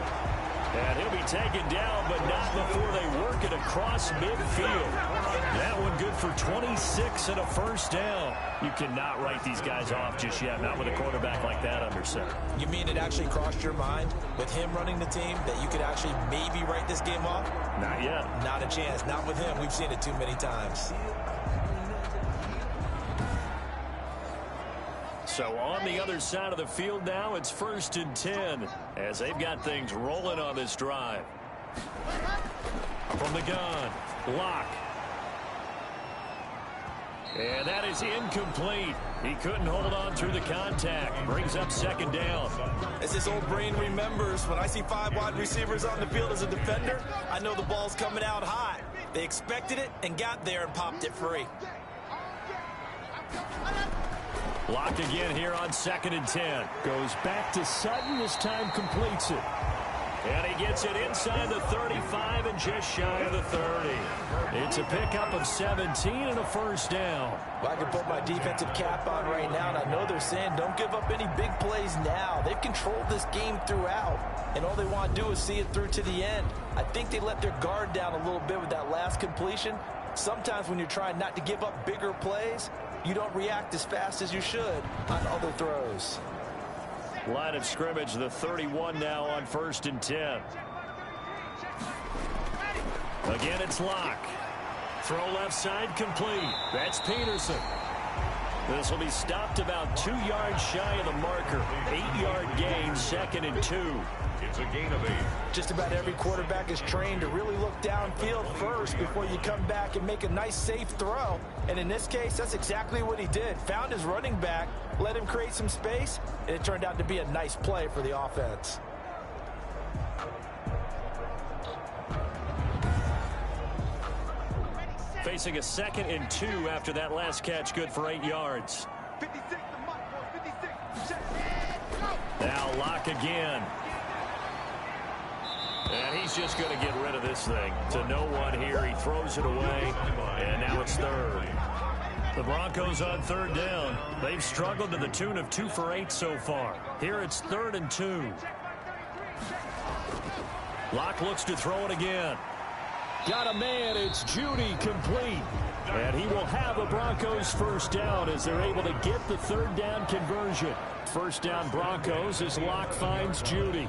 And he'll be taken down, but not before they work it across midfield. That one good for 26 and a first down. You cannot write these guys off just yet, not with a quarterback like that under center. You mean it actually crossed your mind with him running the team that you could actually maybe write this game off? Not yet. Not a chance. Not with him. We've seen it too many times. So on the other side of the field now, it's 1st and 10 as they've got things rolling on this drive. From the gun, Locke. And that is incomplete. He couldn't hold on through the contact. Brings up 2nd down. As his old brain remembers, when I see 5 wide receivers on the field as a defender, I know the ball's coming out high. They expected it and got there and popped it free. Locked again here on 2nd and 10. Goes back to Sutton. This time completes it. And he gets it inside the 35 and just shy of the 30. It's a pickup of 17 and a first down. Well, I can put my defensive cap on right now, and I know they're saying don't give up any big plays now. They've controlled this game throughout, and all they want to do is see it through to the end. I think they let their guard down a little bit with that last completion. Sometimes when you're trying not to give up bigger plays, you don't react as fast as you should on other throws. Line of scrimmage, the 31 now on 1st and 10. Again, it's Locke. Throw left side complete. That's Peterson. This will be stopped about 2 yards shy of the marker. 8-yard gain, 2nd and 2. It's a gain of 8. Just about every quarterback is trained to really look downfield first before you come back and make a nice, safe throw. And in this case, that's exactly what he did. Found his running back, let him create some space, and it turned out to be a nice play for the offense. Facing a 2nd and 2 after that last catch, good for 8 yards. Now Locke again. And he's just going to get rid of this thing. To no one here. He throws it away. And now it's 3rd. The Broncos on 3rd down. They've struggled to the tune of 2 for 8 so far. Here it's 3rd and 2. Locke looks to throw it again. Got a man. It's Judy complete. And he will have a Broncos first down as they're able to get the 3rd down conversion. First down Broncos as Locke finds Judy.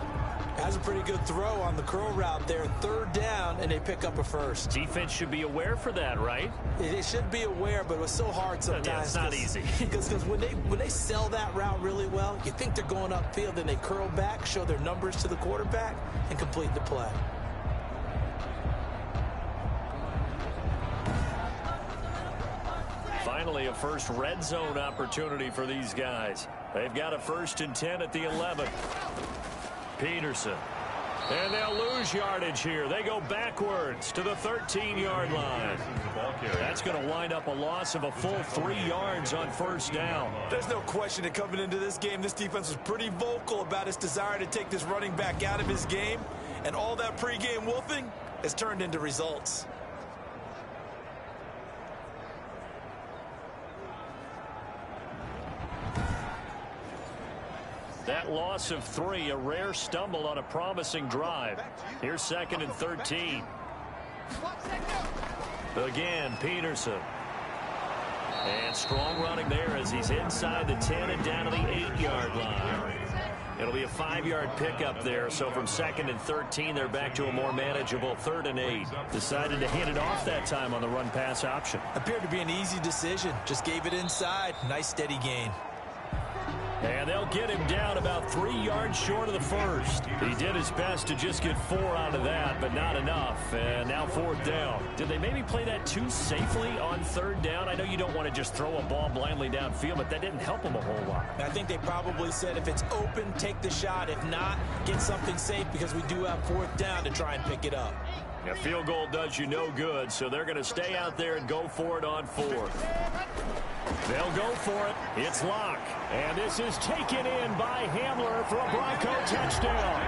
Has a pretty good throw on the curl route there. 3rd down, and they pick up a first. Defense should be aware for that, right? They should be aware, but it was so hard sometimes. Yeah, it's not easy. Because when they sell that route really well, you think they're going upfield, then they curl back, show their numbers to the quarterback, and complete the play. Finally, a first red zone opportunity for these guys. They've got a 1st and 10 at the 11. Peterson. And they'll lose yardage here. They go backwards to the 13-yard line. That's going to wind up a loss of a full 3 yards on 1st down. There's no question that coming into this game, this defense was pretty vocal about its desire to take this running back out of his game. And all that pregame wolfing has turned into results. That loss of 3, a rare stumble on a promising drive. Here's 2nd and 13. Again, Peterson. And strong running there as he's inside the 10 and down to the 8-yard line. It'll be a 5-yard pickup there. So from 2nd and 13, they're back to a more manageable 3rd and 8. Decided to hand it off that time on the run-pass option. Appeared to be an easy decision. Just gave it inside. Nice steady gain. And they'll get him down about 3 yards short of the first. He did his best to just get 4 out of that, but not enough. And now 4th down. Did they maybe play that too safely on 3rd down? I know you don't want to just throw a ball blindly downfield, but that didn't help him a whole lot. I think they probably said if it's open, take the shot. If not, get something safe because we do have 4th down to try and pick it up. A field goal does you no good, so they're going to stay out there and go for it on 4th. They'll go for it. It's Locke. And this is taken in by Hamler for a Bronco touchdown.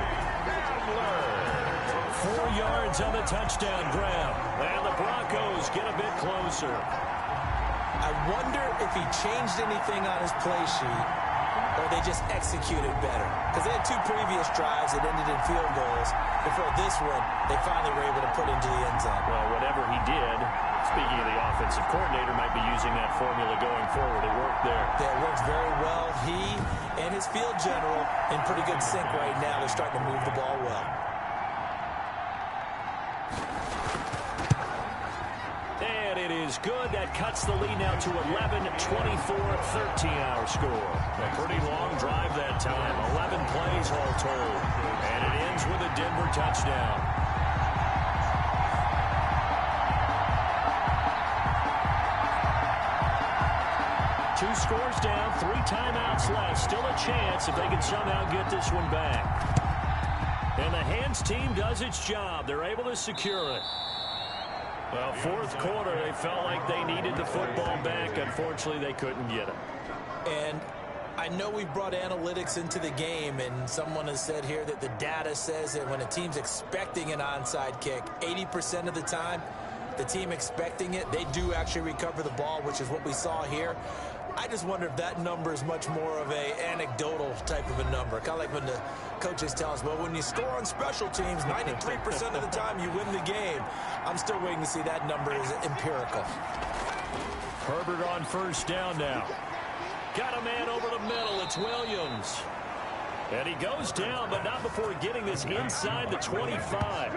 Hamler. 4 yards on the touchdown grab. And the Broncos get a bit closer. I wonder if he changed anything on his play sheet or they just executed better? Because they had 2 previous drives that ended in field goals. Before this one, they finally were able to put into the end zone. Well, whatever he did, speaking of the offensive coordinator, might be using that formula going forward. It worked there. Yeah, it works very well. He and his field general in pretty good sync right now. They're starting to move the ball well. And it is good. That cuts the lead now to 11, 24, 13 our score. A pretty long drive that time. 11 plays all told. And it ends with a Denver touchdown. Two scores down, 3 timeouts left. Still a chance if they can somehow get this one back. And the hands team does its job. They're able to secure it. Well, fourth quarter, they felt like they needed the football back. Unfortunately, they couldn't get it. And I know we brought analytics into the game, and someone has said here that the data says that when a team's expecting an onside kick, 80% of the time, the team expecting it, they do actually recover the ball, which is what we saw here. I just wonder if that number is much more of a anecdotal type of a number. Kind of like when the coaches tell us, well, when you score on special teams, 93% of the time you win the game. I'm still waiting to see that number is empirical. Herbert on first down now. Got a man over the middle. It's Williams. And he goes down, but not before getting this inside the 25.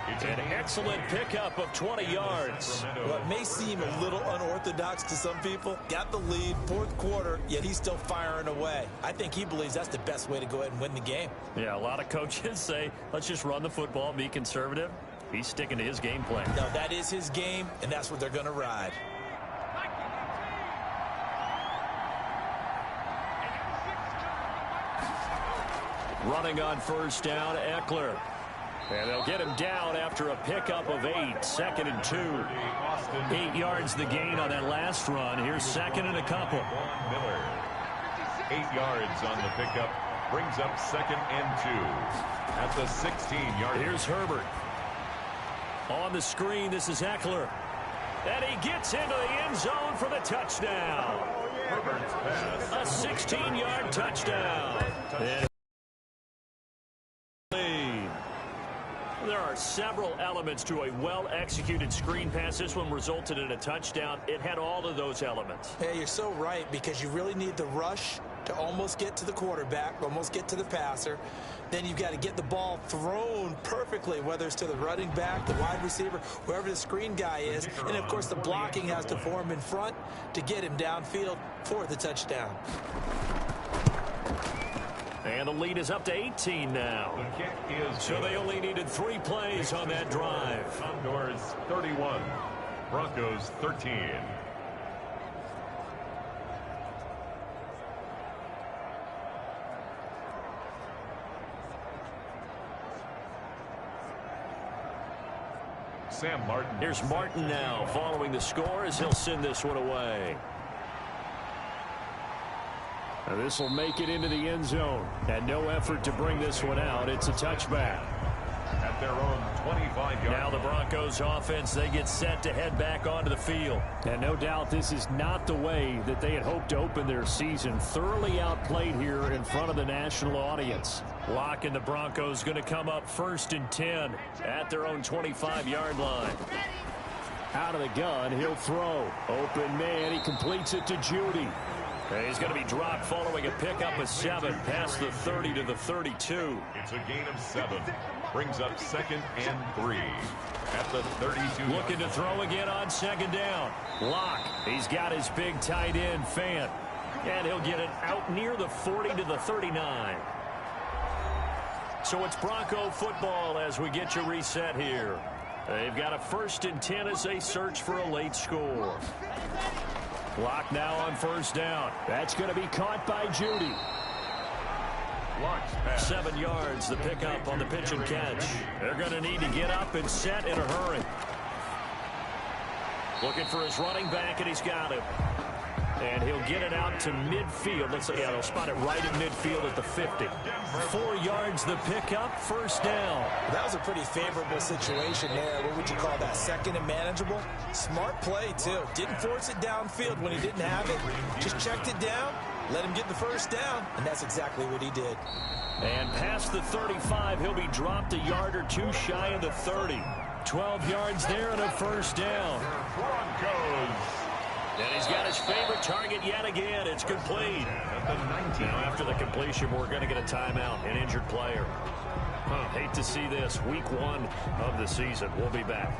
An excellent pickup of 20 yards. What may seem a little unorthodox to some people, got the lead, fourth quarter, yet he's still firing away. I think he believes that's the best way to go ahead and win the game. Yeah, a lot of coaches say, let's just run the football, be conservative. He's sticking to his game plan. No, that is his game, and that's what they're going to ride. Running on first down, Eckler. And they'll get him down after a pickup of 8. 2nd and 2. 8 yards the gain on that last run. Here's 2nd and a couple. Miller. 8 yards on the pickup. Brings up 2nd and 2. At the 16-yard. Here's Herbert. On the screen, this is Eckler. And he gets into the end zone for the touchdown. Herbert's pass. A 16-yard touchdown. And there are several elements to a well-executed screen pass. This one resulted in a touchdown. It had all of those elements. Yeah, you're so right, because you really need the rush to almost get to the quarterback, almost get to the passer. Then you've got to get the ball thrown perfectly, whether it's to the running back, the wide receiver, whoever the screen guy is. And, of course, the blocking has to form in front to get him downfield for the touchdown. And the lead is up to 18 now. The kick is so they only needed 3 plays on that drive. Condors 31, Broncos 13. Sam Martin. Here's Martin now following the score as he'll send this one away. Now this will make it into the end zone. And no effort to bring this one out. It's a touchback. At their own 25-yard. Now the Broncos offense, they get set to head back onto the field. And no doubt this is not the way that they had hoped to open their season. Thoroughly outplayed here in front of the national audience. Locke and the Broncos going to come up 1st and 10 at their own 25-yard line. Out of the gun, he'll throw. Open man, he completes it to Judy. And he's going to be dropped following a pickup of 7 past the 30 to the 32. It's a gain of 7. Brings up 2nd and 3 at the 32. Looking to throw again on 2nd down. Locke, he's got his big tight end, Fant. And he'll get it out near the 40 to the 39. So it's Bronco football as we get you reset here. They've got a 1st and 10 as they search for a late score. Locke now on 1st down. That's going to be caught by Judy. 7 yards, the pickup on the pitch and catch. They're going to need to get up and set in a hurry. Looking for his running back, and he's got him. And he'll get it out to midfield. Let's see, they'll spot it right at midfield at the 50. 4 yards, the pickup, 1st down. That was a pretty favorable situation there. What would you call that? 2nd and manageable? Smart play, too. Didn't force it downfield when he didn't have it. Just checked it down let him get the first down, and that's exactly what he did. And past the 35, he'll be dropped a yard or two shy of the 30. 12 yards there and a first down. Broncos. And he's got his favorite target yet again. It's complete. Now, after the completion, we're going to get a timeout, an injured player. Hate to see this. Week 1 of the season. We'll be back.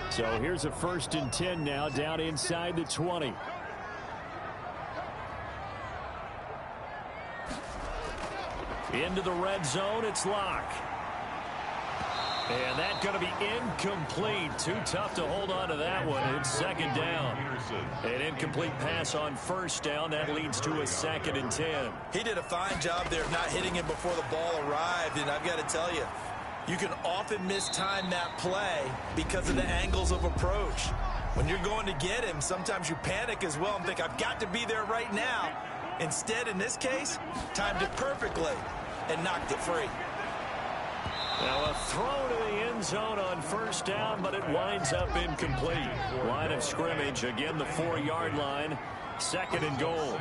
So here's a 1st and 10 now, down inside the 20. Into the red zone, it's Locke. And that's going to be incomplete. Too tough to hold on to that one. It's 2nd down. An incomplete pass on 1st down. That leads to a 2nd and 10. He did a fine job there of not hitting him before the ball arrived, and I've got to tell you, you can often mistime that play because of the angles of approach. When you're going to get him, sometimes you panic as well and think, I've got to be there right now. Instead, in this case, timed it perfectly and knocked it free. Now a throw to the end zone on 1st down, but it winds up incomplete. Line of scrimmage, again the 4-yard line. 2nd and goal.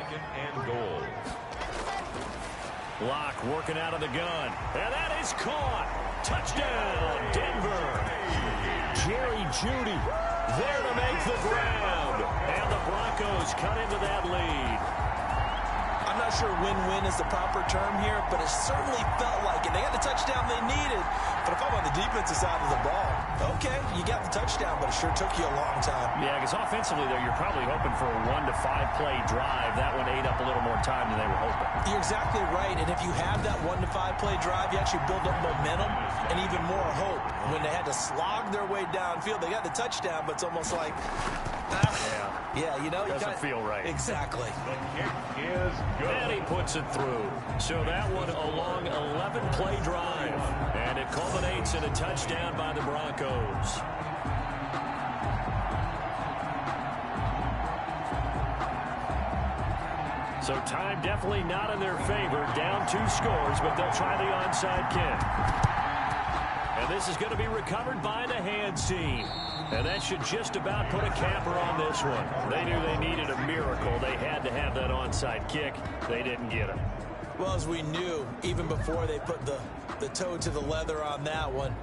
Locke working out of the gun. And that is caught. Touchdown, Denver. Jerry Jeudy there to make the grab. And the Broncos cut into that lead. I'm not sure win-win is the proper term here, but it certainly felt like it. They got the touchdown they needed, but if I'm on the defensive side of the ball, okay, you got the touchdown, but it sure took you a long time. Yeah, because offensively there, you're probably hoping for a 1 to 5 play drive. That one ate up a little more time than they were hoping. You're exactly right, and if you have that 1 to 5 play drive, you actually build up momentum and even more hope. When they had to slog their way downfield, they got the touchdown, but it's almost like, yeah, you know, doesn't feel right. Exactly. The kick is good. And he puts it through. So that one a long 11-play drive. And it culminates in a touchdown by the Broncos. So time definitely not in their favor. Down 2 scores, but they'll try the onside kick. And this is going to be recovered by the hands team. And that should just about put a capper on this one. They knew they needed a miracle. They had to have that onside kick. They didn't get it. Well, as we knew, even before they put the toe to the leather on that one,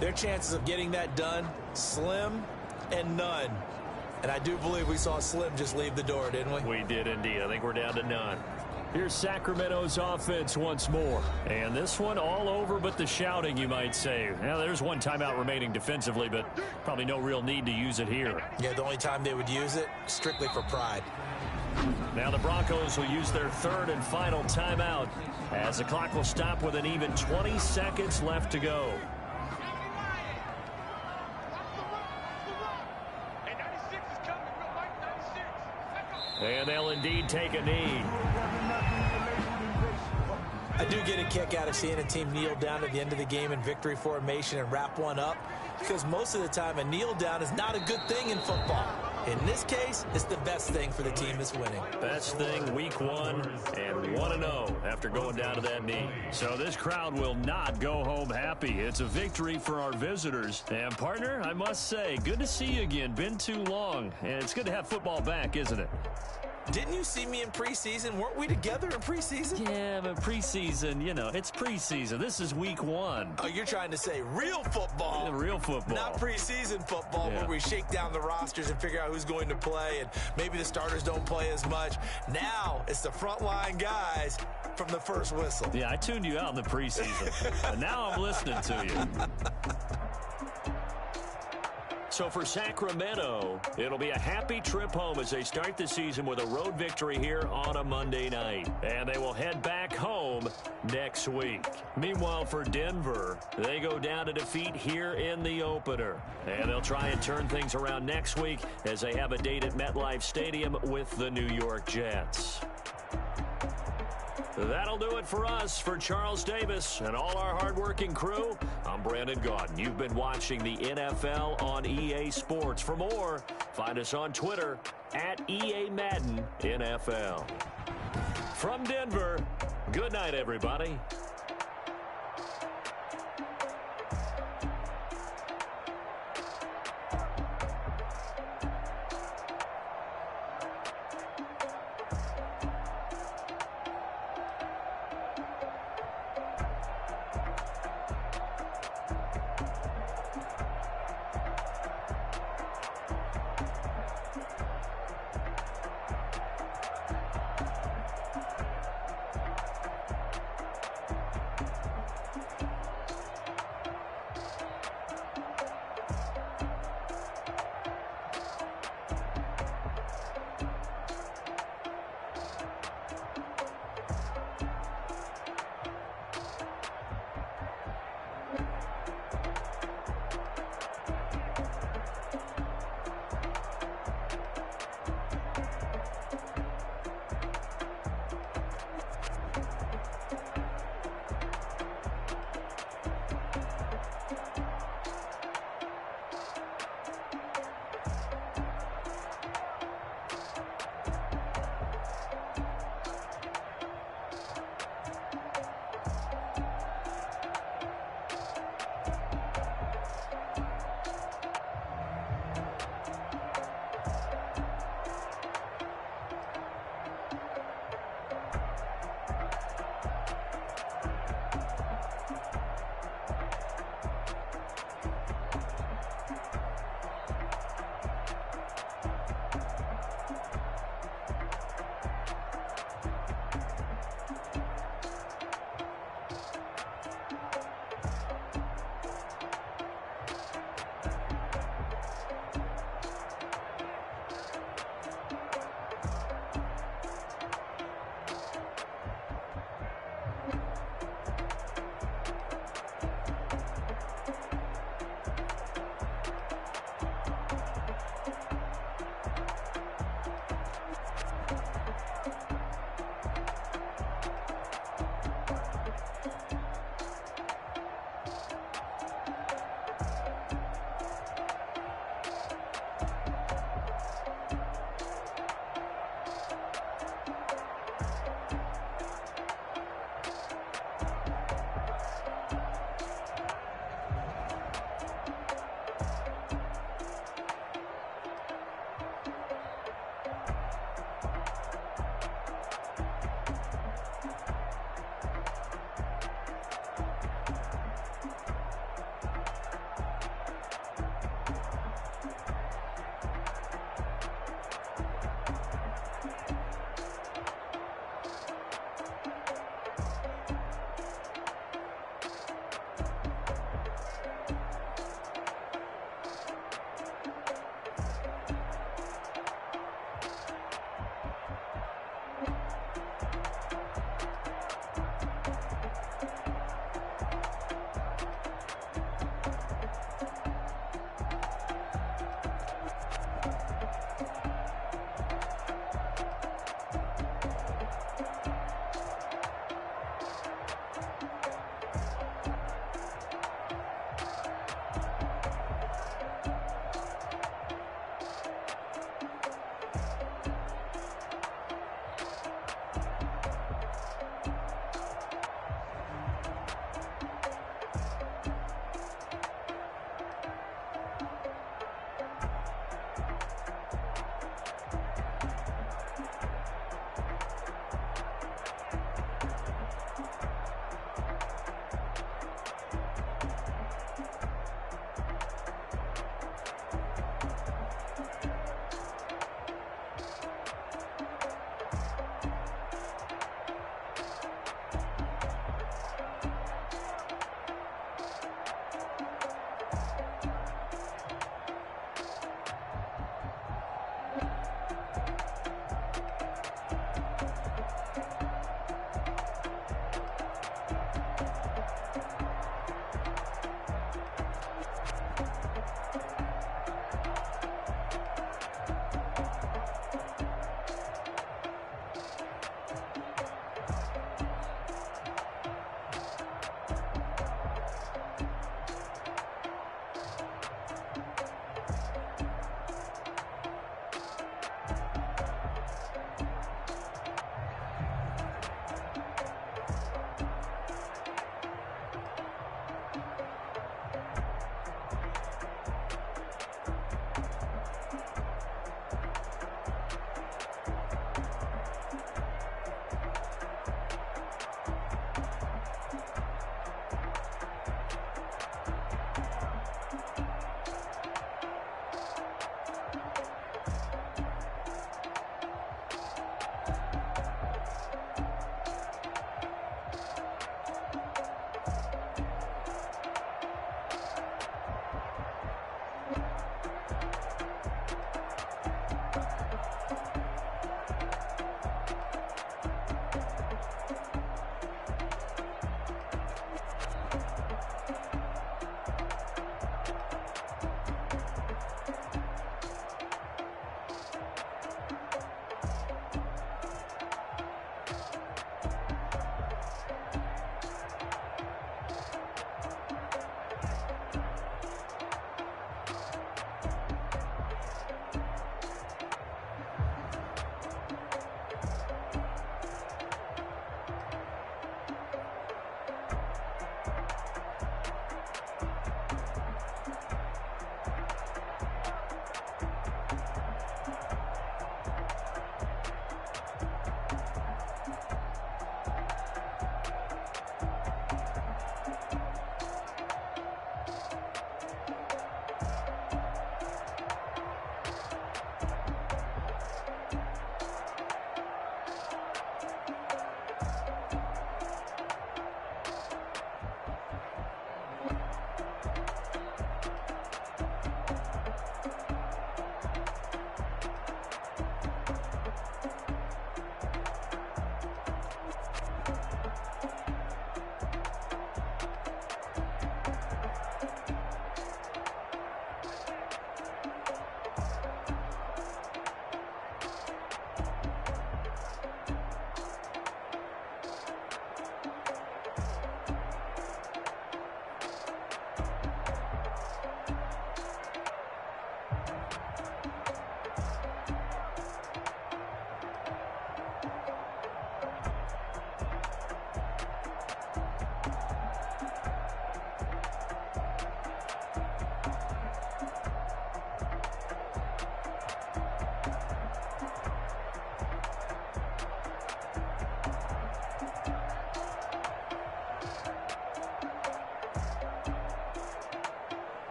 their chances of getting that done, slim and none. And I do believe we saw Slim just leave the door, didn't we? We did indeed. I think we're down to none. Here's Sacramento's offense once more. And this one all over but the shouting, you might say. Now, there's one timeout remaining defensively, but probably no real need to use it here. Yeah, the only time they would use it, strictly for pride. Now the Broncos will use their 3rd and final timeout as the clock will stop with an even 20 seconds left to go. And they'll indeed take a knee. I do get a kick out of seeing a team kneel down at the end of the game in victory formation and wrap one up, because most of the time a kneel down is not a good thing in football. In this case, it's the best thing for the team that's winning. Best thing week 1 and 1-0 after going down to that knee. So this crowd will not go home happy. It's a victory for our visitors. And partner, I must say, good to see you again. Been too long. And it's good to have football back, isn't it? Didn't you see me in preseason? Weren't we together in preseason? Yeah, but preseason, you know, it's preseason. This is week 1. Oh, you're trying to say real football. Yeah, real football. Not preseason football, yeah, where we shake down the rosters and figure out who's going to play, and maybe the starters don't play as much. Now it's the frontline guys from the first whistle. Yeah, I tuned you out in the preseason, but now I'm listening to you. So for Sacramento, it'll be a happy trip home as they start the season with a road victory here on a Monday night. And they will head back home next week. Meanwhile, for Denver, they go down to defeat here in the opener. And they'll try and turn things around next week as they have a date at MetLife Stadium with the New York Jets. That'll do it for us. For Charles Davis and all our hardworking crew, I'm Brandon Gaudin. You've been watching the NFL on EA Sports. For more, find us on Twitter at EA Madden NFL. From Denver, good night, everybody.